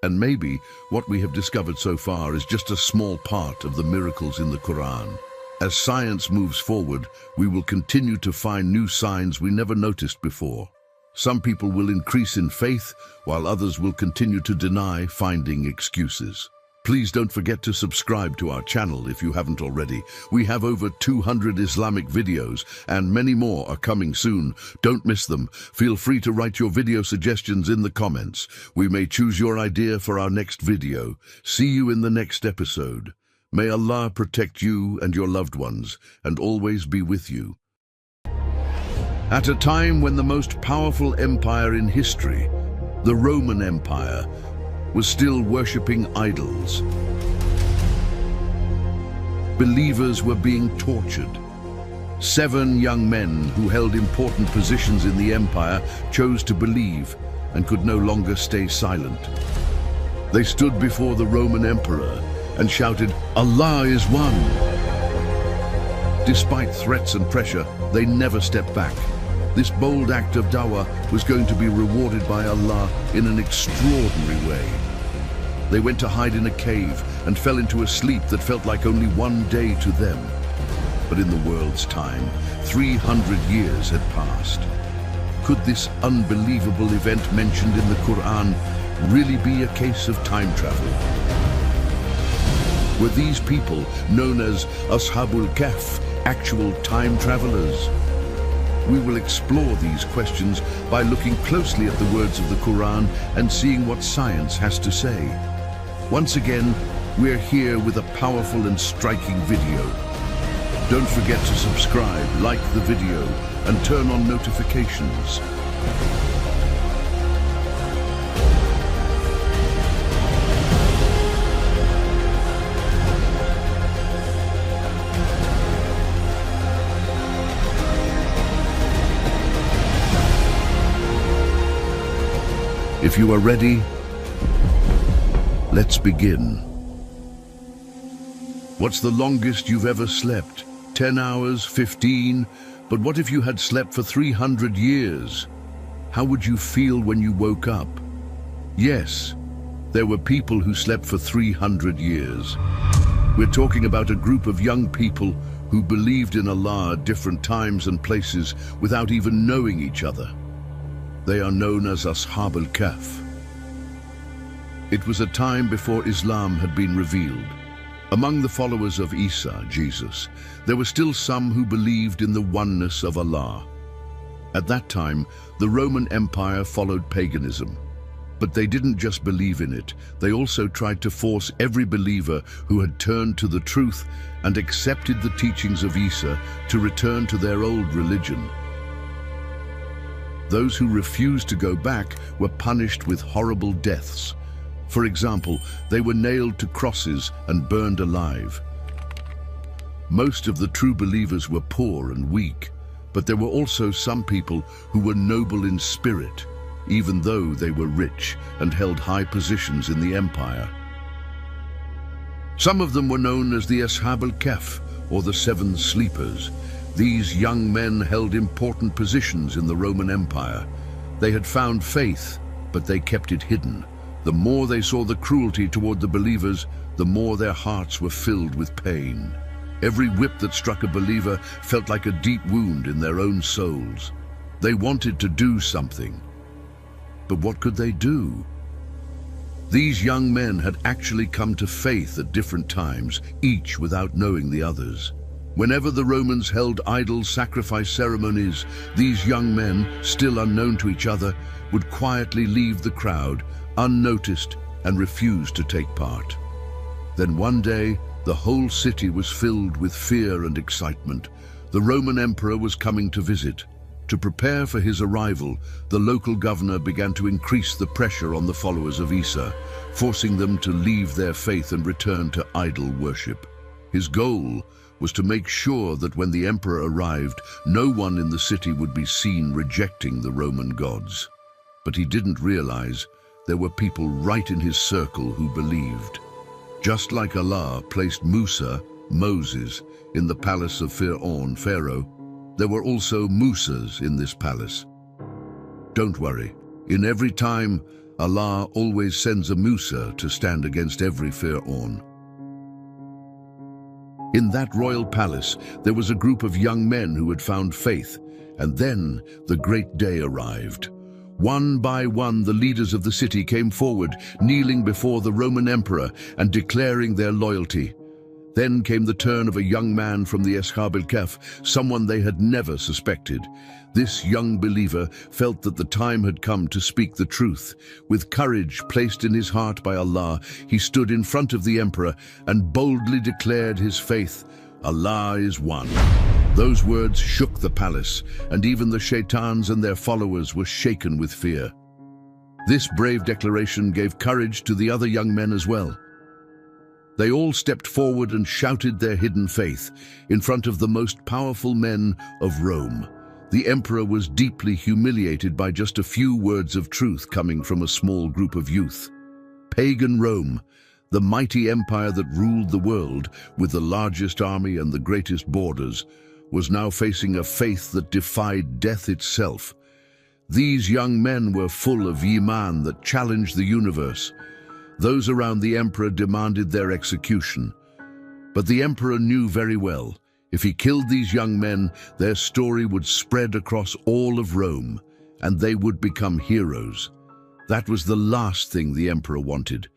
And maybe what we have discovered so far is just a small part of the miracles in the Qur'an. As science moves forward, we will continue to find new signs we never noticed before. Some people will increase in faith, while others will continue to deny, finding excuses. Please don't forget to subscribe to our channel if you haven't already. We have over 200 Islamic videos and many more are coming soon. Don't miss them. Feel free to write your video suggestions in the comments. We may choose your idea for our next video. See you in the next episode. May Allah protect you and your loved ones and always be with you. At a time when the most powerful empire in history, the Roman Empire, was still worshipping idols. Believers were being tortured. 7 young men who held important positions in the empire chose to believe and could no longer stay silent. They stood before the Roman emperor and shouted, "Allah is one!" Despite threats and pressure, they never stepped back. This bold act of Dawah was going to be rewarded by Allah in an extraordinary way. They went to hide in a cave and fell into a sleep that felt like only one day to them. But in the world's time, 300 years had passed. Could this unbelievable event mentioned in the Qur'an really be a case of time travel? Were these people, known as Ashabul Kahf, actual time travelers? We will explore these questions by looking closely at the words of the Quran and seeing what science has to say. Once again, we're here with a powerful and striking video. Don't forget to subscribe, like the video, and turn on notifications. If you are ready, let's begin. What's the longest you've ever slept? 10 hours, 15? But what if you had slept for 300 years? How would you feel when you woke up? Yes, there were people who slept for 300 years. We're talking about a group of young people who believed in Allah at different times and places without even knowing each other. They are known as Ashab al-Kahf. It was a time before Islam had been revealed. Among the followers of Isa, Jesus, there were still some who believed in the oneness of Allah. At that time, the Roman Empire followed paganism. But they didn't just believe in it, they also tried to force every believer who had turned to the truth and accepted the teachings of Isa to return to their old religion. Those who refused to go back were punished with horrible deaths. For example, they were nailed to crosses and burned alive. Most of the true believers were poor and weak, but there were also some people who were noble in spirit, even though they were rich and held high positions in the empire. Some of them were known as the Ashab al-Kahf, or the Seven Sleepers. These young men held important positions in the Roman Empire. They had found faith, but they kept it hidden. The more they saw the cruelty toward the believers, the more their hearts were filled with pain. Every whip that struck a believer felt like a deep wound in their own souls. They wanted to do something. But what could they do? These young men had actually come to faith at different times, each without knowing the others. Whenever the Romans held idol sacrifice ceremonies, these young men, still unknown to each other, would quietly leave the crowd, unnoticed, and refuse to take part. Then one day, the whole city was filled with fear and excitement. The Roman emperor was coming to visit. To prepare for his arrival, the local governor began to increase the pressure on the followers of Isa, forcing them to leave their faith and return to idol worship. His goal was to make sure that when the emperor arrived, no one in the city would be seen rejecting the Roman gods. But he didn't realize there were people right in his circle who believed. Just like Allah placed Musa, Moses, in the palace of Fir'aun, Pharaoh, there were also Musas in this palace. Don't worry, in every time, Allah always sends a Musa to stand against every Fir'aun. In that royal palace, there was a group of young men who had found faith, and then the great day arrived. One by one, the leaders of the city came forward, kneeling before the Roman emperor and declaring their loyalty. Then came the turn of a young man from the Ashab al-Kahf, someone they had never suspected. This young believer felt that the time had come to speak the truth. With courage placed in his heart by Allah, he stood in front of the emperor and boldly declared his faith. Allah is one. Those words shook the palace, and even the shaitans and their followers were shaken with fear. This brave declaration gave courage to the other young men as well. They all stepped forward and shouted their hidden faith in front of the most powerful men of Rome. The emperor was deeply humiliated by just a few words of truth coming from a small group of youth. Pagan Rome, the mighty empire that ruled the world with the largest army and the greatest borders, was now facing a faith that defied death itself. These young men were full of Iman that challenged the universe. Those around the emperor demanded their execution. But the emperor knew very well, if he killed these young men, their story would spread across all of Rome, and they would become heroes. That was the last thing the emperor wanted.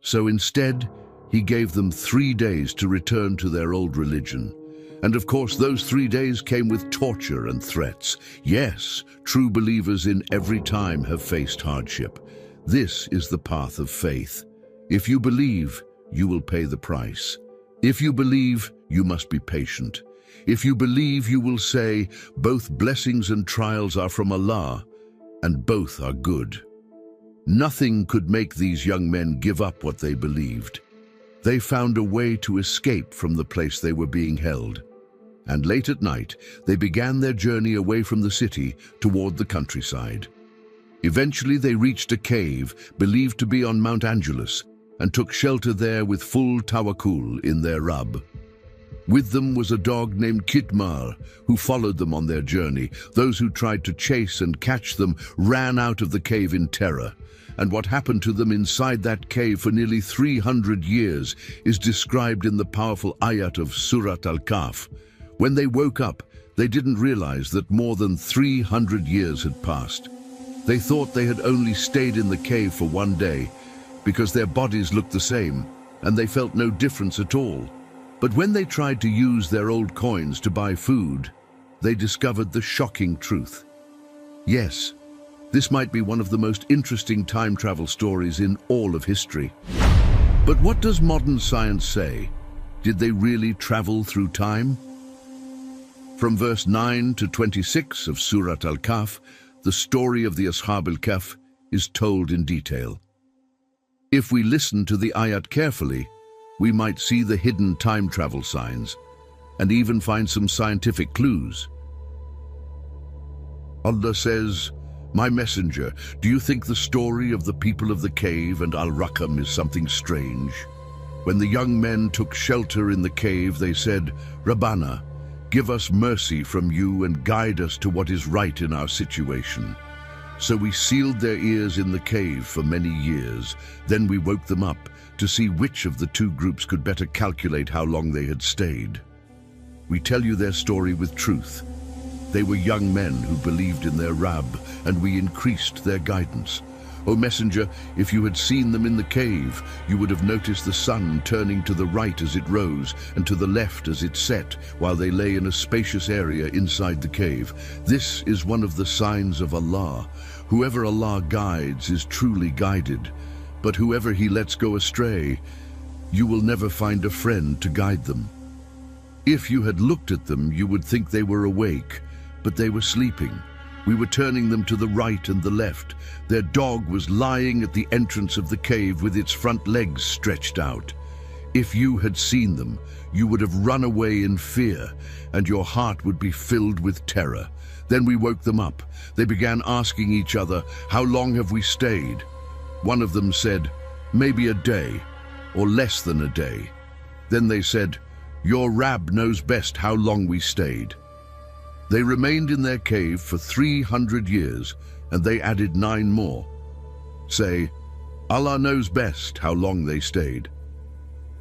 So instead, He gave them 3 days to return to their old religion. And of course, those 3 days came with torture and threats. Yes, true believers in every time have faced hardship. This is the path of faith. If you believe, you will pay the price. If you believe, you must be patient. If you believe, you will say, both blessings and trials are from Allah, and both are good. Nothing could make these young men give up what they believed. They found a way to escape from the place they were being held. And late at night, they began their journey away from the city toward the countryside. Eventually, they reached a cave believed to be on Mount Angelus and took shelter there with full tawakkul in their Rabb. With them was a dog named Kitmar, who followed them on their journey. Those who tried to chase and catch them ran out of the cave in terror. And what happened to them inside that cave for nearly 300 years is described in the powerful ayat of Surat Al-Kahf. When they woke up, they didn't realize that more than 300 years had passed. They thought they had only stayed in the cave for 1 day because their bodies looked the same and they felt no difference at all. But when they tried to use their old coins to buy food, they discovered the shocking truth. Yes, this might be one of the most interesting time travel stories in all of history. But what does modern science say? Did they really travel through time? From verse 9 to 26 of Surat Al-Kahf, the story of the Ashab al-Kahf is told in detail. If we listen to the ayat carefully, we might see the hidden time travel signs and even find some scientific clues. Allah says, "My messenger, do you think the story of the people of the cave and Al-Raqam is something strange? When the young men took shelter in the cave, they said, 'Rabbana, give us mercy from you and guide us to what is right in our situation.' So we sealed their ears in the cave for many years. Then we woke them up to see which of the two groups could better calculate how long they had stayed. We tell you their story with truth. They were young men who believed in their Rabb, and we increased their guidance. O Messenger, if you had seen them in the cave, you would have noticed the sun turning to the right as it rose and to the left as it set, while they lay in a spacious area inside the cave. This is one of the signs of Allah. Whoever Allah guides is truly guided, but whoever He lets go astray, you will never find a friend to guide them. If you had looked at them, you would think they were awake, but they were sleeping. We were turning them to the right and the left. Their dog was lying at the entrance of the cave with its front legs stretched out. If you had seen them, you would have run away in fear, and your heart would be filled with terror. Then we woke them up. They began asking each other, 'How long have we stayed?' One of them said, 'Maybe a day, or less than a day.' Then they said, 'Your Rabb knows best how long we stayed.' They remained in their cave for 300 years, and they added 9 more. Say, Allah knows best how long they stayed.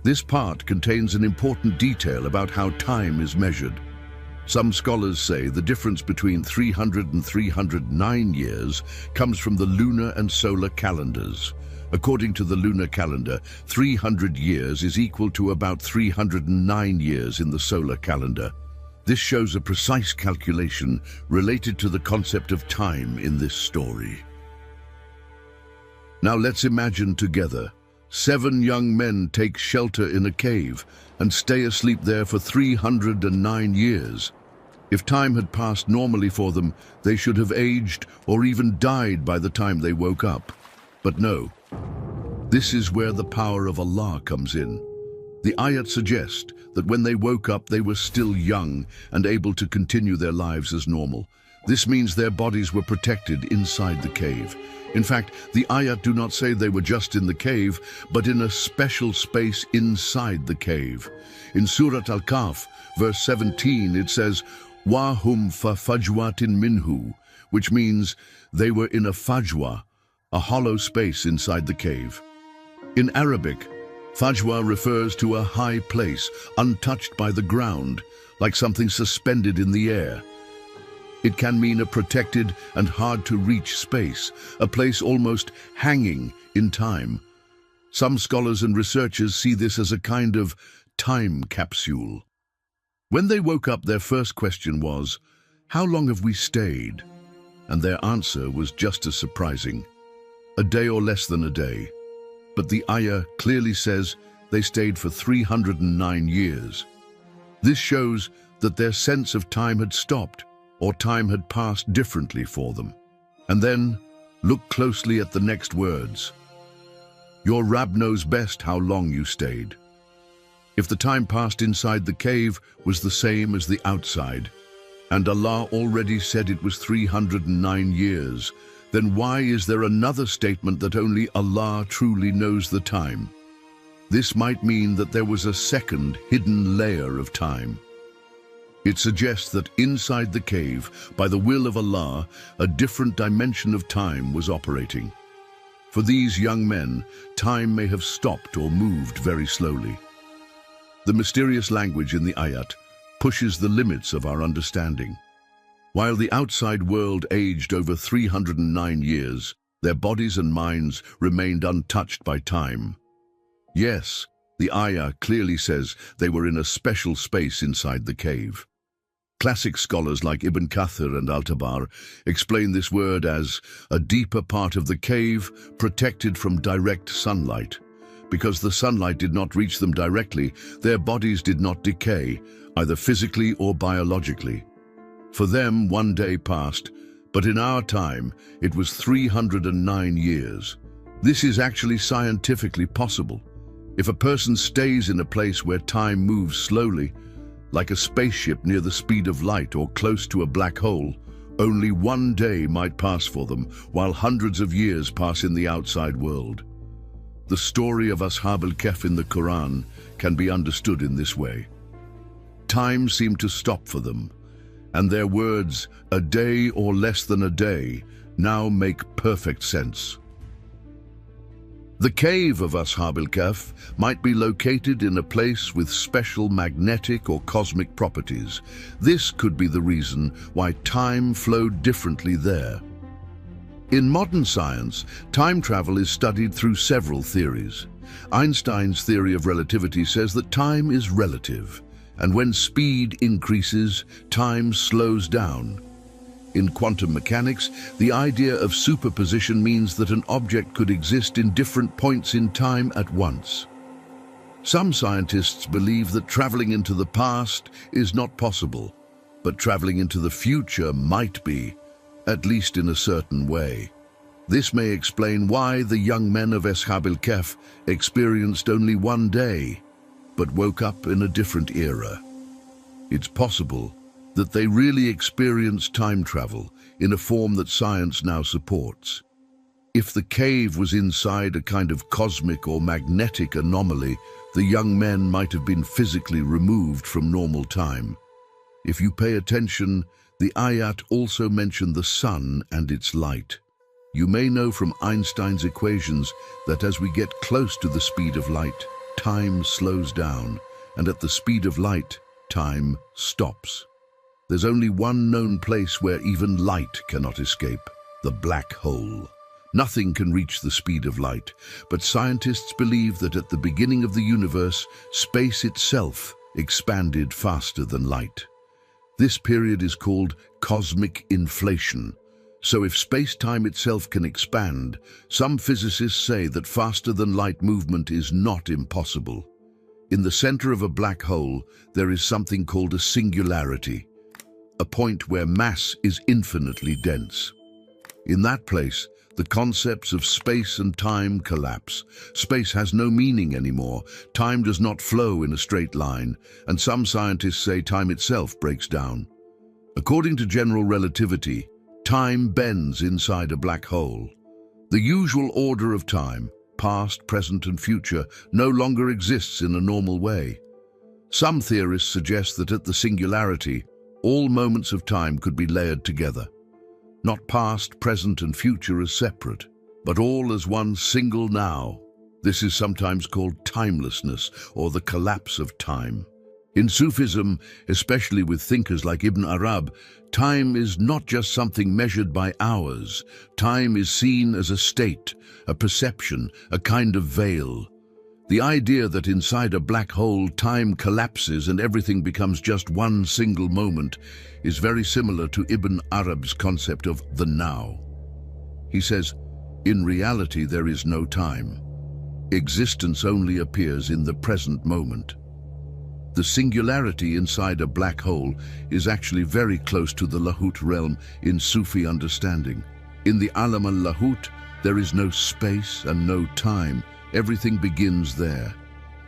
This part contains an important detail about how time is measured. Some scholars say the difference between 300 and 309 years comes from the lunar and solar calendars. According to the lunar calendar, 300 years is equal to about 309 years in the solar calendar. This shows a precise calculation related to the concept of time in this story. Now let's imagine together. 7 young men take shelter in a cave and stay asleep there for 309 years. If time had passed normally for them, they should have aged or even died by the time they woke up. But no. This is where the power of Allah comes in. The ayat suggest that when they woke up, they were still young and able to continue their lives as normal. This means their bodies were protected inside the cave. In fact, the ayat do not say they were just in the cave, but in a special space inside the cave. In Surat Al-Kahf, verse 17, it says, "Wahum fa fajwatin minhu," which means they were in a fajwa, a hollow space inside the cave. In Arabic, fajwa refers to a high place, untouched by the ground, like something suspended in the air. It can mean a protected and hard-to-reach space, a place almost hanging in time. Some scholars and researchers see this as a kind of time capsule. When they woke up, their first question was, "How long have we stayed?" And their answer was just as surprising. A day or less than a day. But the ayah clearly says they stayed for 309 years. This shows that their sense of time had stopped, or time had passed differently for them. And then, look closely at the next words. Your Rabb knows best how long you stayed. If the time passed inside the cave was the same as the outside, and Allah already said it was 309 years, then why is there another statement that only Allah truly knows the time? This might mean that there was a second hidden layer of time. It suggests that inside the cave, by the will of Allah, a different dimension of time was operating. For these young men, time may have stopped or moved very slowly. The mysterious language in the ayat pushes the limits of our understanding. While the outside world aged over 309 years, their bodies and minds remained untouched by time. Yes, the ayah clearly says they were in a special space inside the cave. Classic scholars like Ibn Kathir and Al-Tabar explain this word as a deeper part of the cave protected from direct sunlight. Because the sunlight did not reach them directly, their bodies did not decay, either physically or biologically. For them, one day passed, but in our time, it was 309 years. This is actually scientifically possible. If a person stays in a place where time moves slowly, like a spaceship near the speed of light or close to a black hole, only one day might pass for them, while hundreds of years pass in the outside world. The story of Ashab al-Kahf in the Qur'an can be understood in this way. Time seemed to stop for them, and their words, "a day or less than a day," now make perfect sense. The cave of Ashab al-Kahf might be located in a place with special magnetic or cosmic properties. This could be the reason why time flowed differently there. In modern science, time travel is studied through several theories. Einstein's theory of relativity says that time is relative, and when speed increases, time slows down. In quantum mechanics, the idea of superposition means that an object could exist in different points in time at once. Some scientists believe that traveling into the past is not possible, but traveling into the future might be, at least in a certain way. This may explain why the young men of Ashab al-Kahf experienced only one day, but woke up in a different era. It's possible that they really experienced time travel in a form that science now supports. If the cave was inside a kind of cosmic or magnetic anomaly, the young men might have been physically removed from normal time. If you pay attention, the ayat also mention the sun and its light. You may know from Einstein's equations that as we get close to the speed of light, time slows down, and at the speed of light, time stops. There's only one known place where even light cannot escape, the black hole. Nothing can reach the speed of light, but scientists believe that at the beginning of the universe, space itself expanded faster than light. This period is called cosmic inflation. So if space-time itself can expand, some physicists say that faster-than-light movement is not impossible. In the center of a black hole, there is something called a singularity, a point where mass is infinitely dense. In that place, the concepts of space and time collapse. Space has no meaning anymore. Time does not flow in a straight line, and some scientists say time itself breaks down. According to general relativity, time bends inside a black hole. The usual order of time, past, present, and future, no longer exists in a normal way. Some theorists suggest that at the singularity, all moments of time could be layered together. Not past, present, and future as separate, but all as one single now. This is sometimes called timelessness, or the collapse of time. In Sufism, especially with thinkers like Ibn Arab, time is not just something measured by hours. Time is seen as a state, a perception, a kind of veil. The idea that inside a black hole time collapses and everything becomes just one single moment is very similar to Ibn Arab's concept of the now. He says, in reality there is no time. Existence only appears in the present moment. The singularity inside a black hole is actually very close to the Lahut realm in Sufi understanding. In the Alam al-Lahut, there is no space and no time. Everything begins there.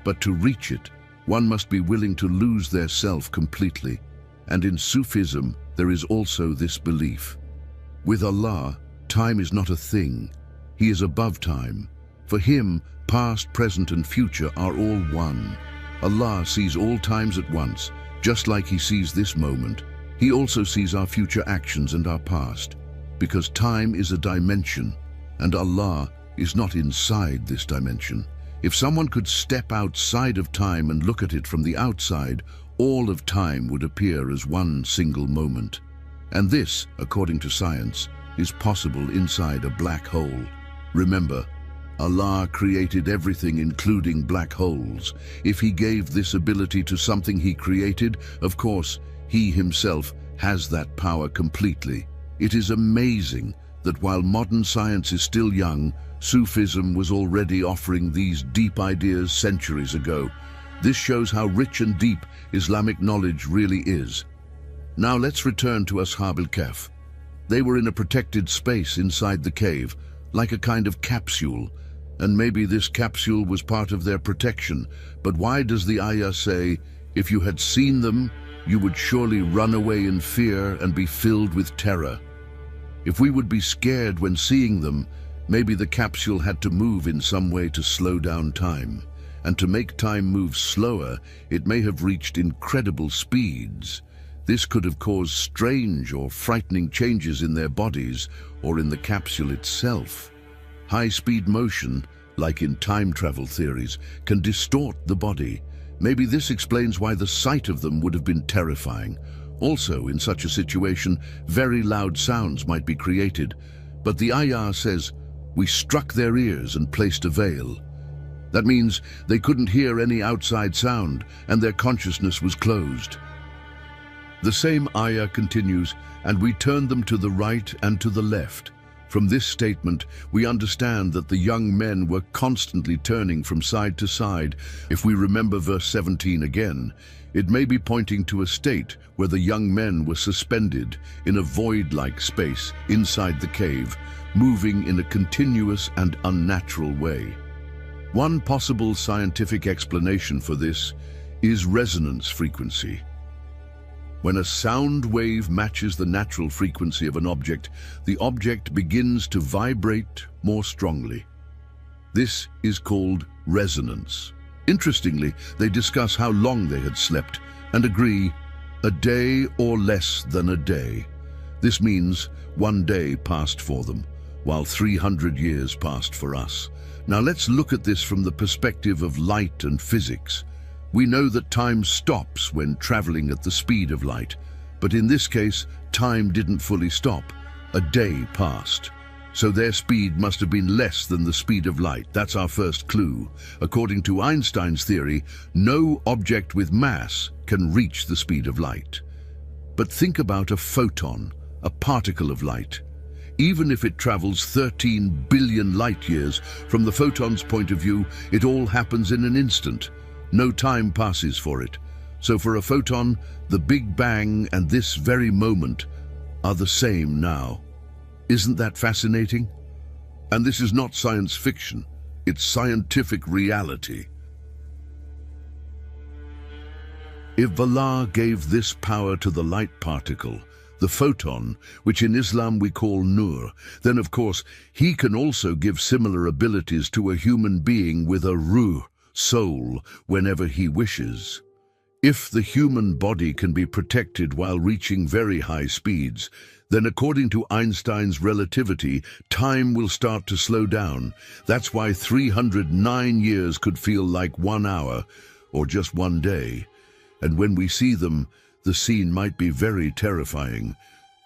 But to reach it, one must be willing to lose their self completely. And in Sufism, there is also this belief. With Allah, time is not a thing. He is above time. For him, past, present, and future are all one. Allah sees all times at once, just like he sees this moment. He also sees our future actions and our past, because time is a dimension, and Allah is not inside this dimension. If someone could step outside of time and look at it from the outside, all of time would appear as one single moment. And this, according to science, is possible inside a black hole. Remember, Allah created everything, including black holes. If he gave this ability to something he created, of course, he himself has that power completely. It is amazing that while modern science is still young, Sufism was already offering these deep ideas centuries ago. This shows how rich and deep Islamic knowledge really is. Now let's return to Ashab al-Kahf. They were in a protected space inside the cave, like a kind of capsule. And maybe this capsule was part of their protection. But why does the ayah say, if you had seen them, you would surely run away in fear and be filled with terror? If we would be scared when seeing them, maybe the capsule had to move in some way to slow down time. And to make time move slower, it may have reached incredible speeds. This could have caused strange or frightening changes in their bodies or in the capsule itself. High-speed motion, like in time travel theories, can distort the body. Maybe this explains why the sight of them would have been terrifying. Also, in such a situation, very loud sounds might be created. But the ayah says, we struck their ears and placed a veil. That means they couldn't hear any outside sound, and their consciousness was closed. The same ayah continues, and we turned them to the right and to the left. From this statement, we understand that the young men were constantly turning from side to side. If we remember verse 17 again, it may be pointing to a state where the young men were suspended in a void-like space inside the cave, moving in a continuous and unnatural way. One possible scientific explanation for this is resonance frequency. When a sound wave matches the natural frequency of an object, the object begins to vibrate more strongly. This is called resonance. Interestingly, they discuss how long they had slept and agree a day or less than a day. This means one day passed for them, while 300 years passed for us. Now let's look at this from the perspective of light and physics. We know that time stops when traveling at the speed of light, but in this case, time didn't fully stop. A day passed. So their speed must have been less than the speed of light. That's our first clue. According to Einstein's theory, no object with mass can reach the speed of light. But think about a photon, a particle of light. Even if it travels 13 billion light years, from the photon's point of view, it all happens in an instant. No time passes for it. So for a photon, the Big Bang and this very moment are the same now. Isn't that fascinating? And this is not science fiction, it's scientific reality. If Allah gave this power to the light particle, the photon, which in Islam we call nur, then of course he can also give similar abilities to a human being with a ruh, soul, whenever he wishes. If the human body can be protected while reaching very high speeds, then according to Einstein's relativity, time will start to slow down. That's why 309 years could feel like 1 hour, or just one day. and when we see them, the scene might be very terrifying,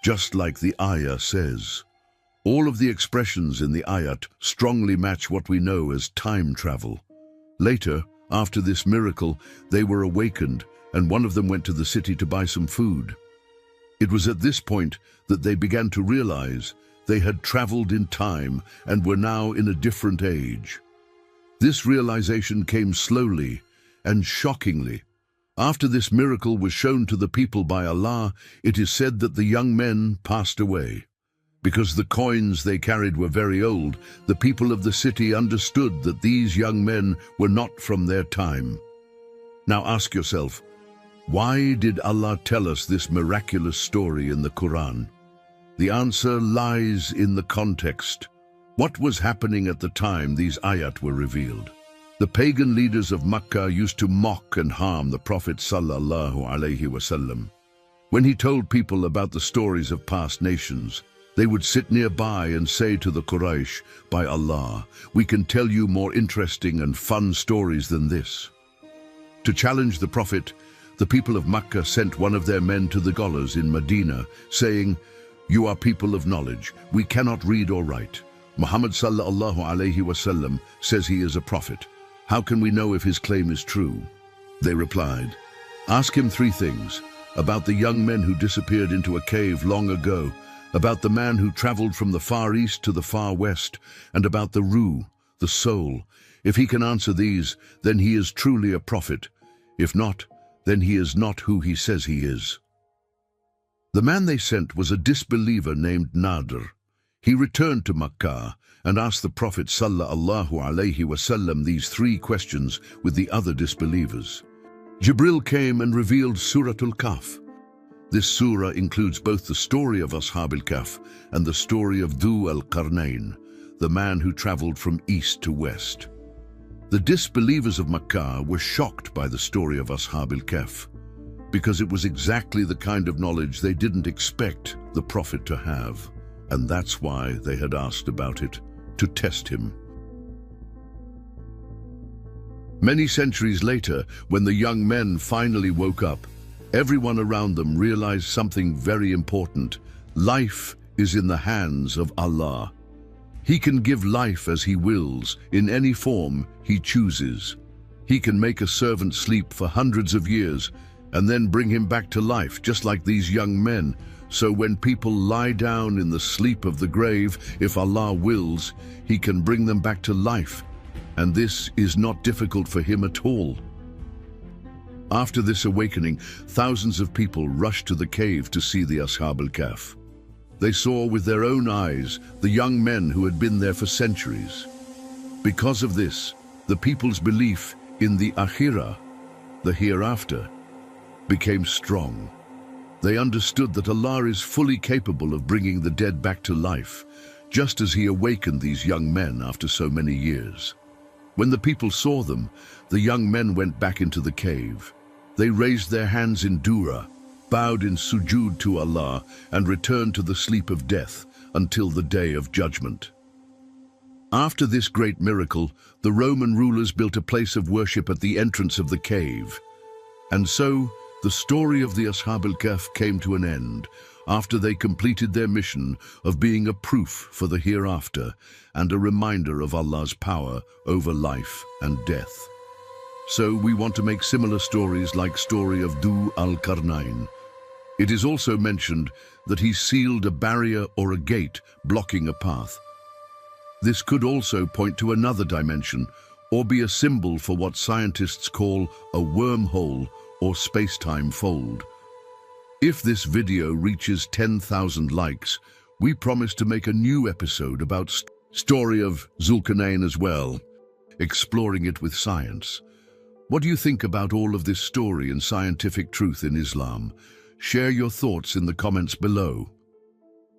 just like the ayah says. All of the expressions in the ayat strongly match what we know as time travel. Later, after this miracle, they were awakened, and one of them went to the city to buy some food. It was at this point that they began to realize they had traveled in time and were now in a different age. This realization came slowly and shockingly. After this miracle was shown to the people by Allah, it is said that the young men passed away. Because the coins they carried were very old, the people of the city understood that these young men were not from their time. Now ask yourself, why did Allah tell us this miraculous story in the Qur'an? The answer lies in the context. What was happening at the time these ayat were revealed? The pagan leaders of Makkah used to mock and harm the Prophet sallallahu alaihi wasallam. When he told people about the stories of past nations, they would sit nearby and say to the Quraysh, "By Allah, we can tell you more interesting and fun stories than this." To challenge the Prophet, the people of Makkah sent one of their men to the scholars in Medina, saying, "You are people of knowledge. We cannot read or write. Muhammad sallallahu alaihi wasallam says he is a prophet. How can we know if his claim is true?" They replied, "Ask him 3 things, about the young men who disappeared into a cave long ago, about the man who traveled from the far east to the far west, and about the ruh, the soul. If he can answer these, then he is truly a prophet. If not, then he is not who he says he is." The man they sent was a disbeliever named Nadir. He returned to Makkah and asked the Prophet sallallahu alaihi wasallam these 3 questions with the other disbelievers. Jibril came and revealed Suratul Kahf. This surah includes both the story of Ashab al-Kahf and the story of Dhu al-Qarnayn, the man who traveled from east to west. The disbelievers of Makkah were shocked by the story of Ashab al-Kahf, because it was exactly the kind of knowledge they didn't expect the Prophet to have, and that's why they had asked about it, to test him. Many centuries later, when the young men finally woke up, everyone around them realized something very important. Life is in the hands of Allah. He can give life as He wills, in any form He chooses. He can make a servant sleep for hundreds of years and then bring him back to life, just like these young men. So when people lie down in the sleep of the grave, if Allah wills, He can bring them back to life. And this is not difficult for Him at all. After this awakening, thousands of people rushed to the cave to see the Ashab al-Kahf. They saw with their own eyes the young men who had been there for centuries. Because of this, the people's belief in the Akhirah, the hereafter, became strong. They understood that Allah is fully capable of bringing the dead back to life, just as He awakened these young men after so many years. When the people saw them, the young men went back into the cave. They raised their hands in dua, bowed in sujood to Allah, and returned to the sleep of death until the day of judgment. After this great miracle, the Roman rulers built a place of worship at the entrance of the cave. And so, the story of the Ashab al-Kahf came to an end after they completed their mission of being a proof for the hereafter and a reminder of Allah's power over life and death. So we want to make similar stories like story of Dhu al-Qarnayn. It is also mentioned that he sealed a barrier or a gate blocking a path. This could also point to another dimension or be a symbol for what scientists call a wormhole or space-time fold. If this video reaches 10,000 likes, we promise to make a new episode about story of Zulkarnain as well, exploring it with science. What do you think about all of this story and scientific truth in Islam? Share your thoughts in the comments below.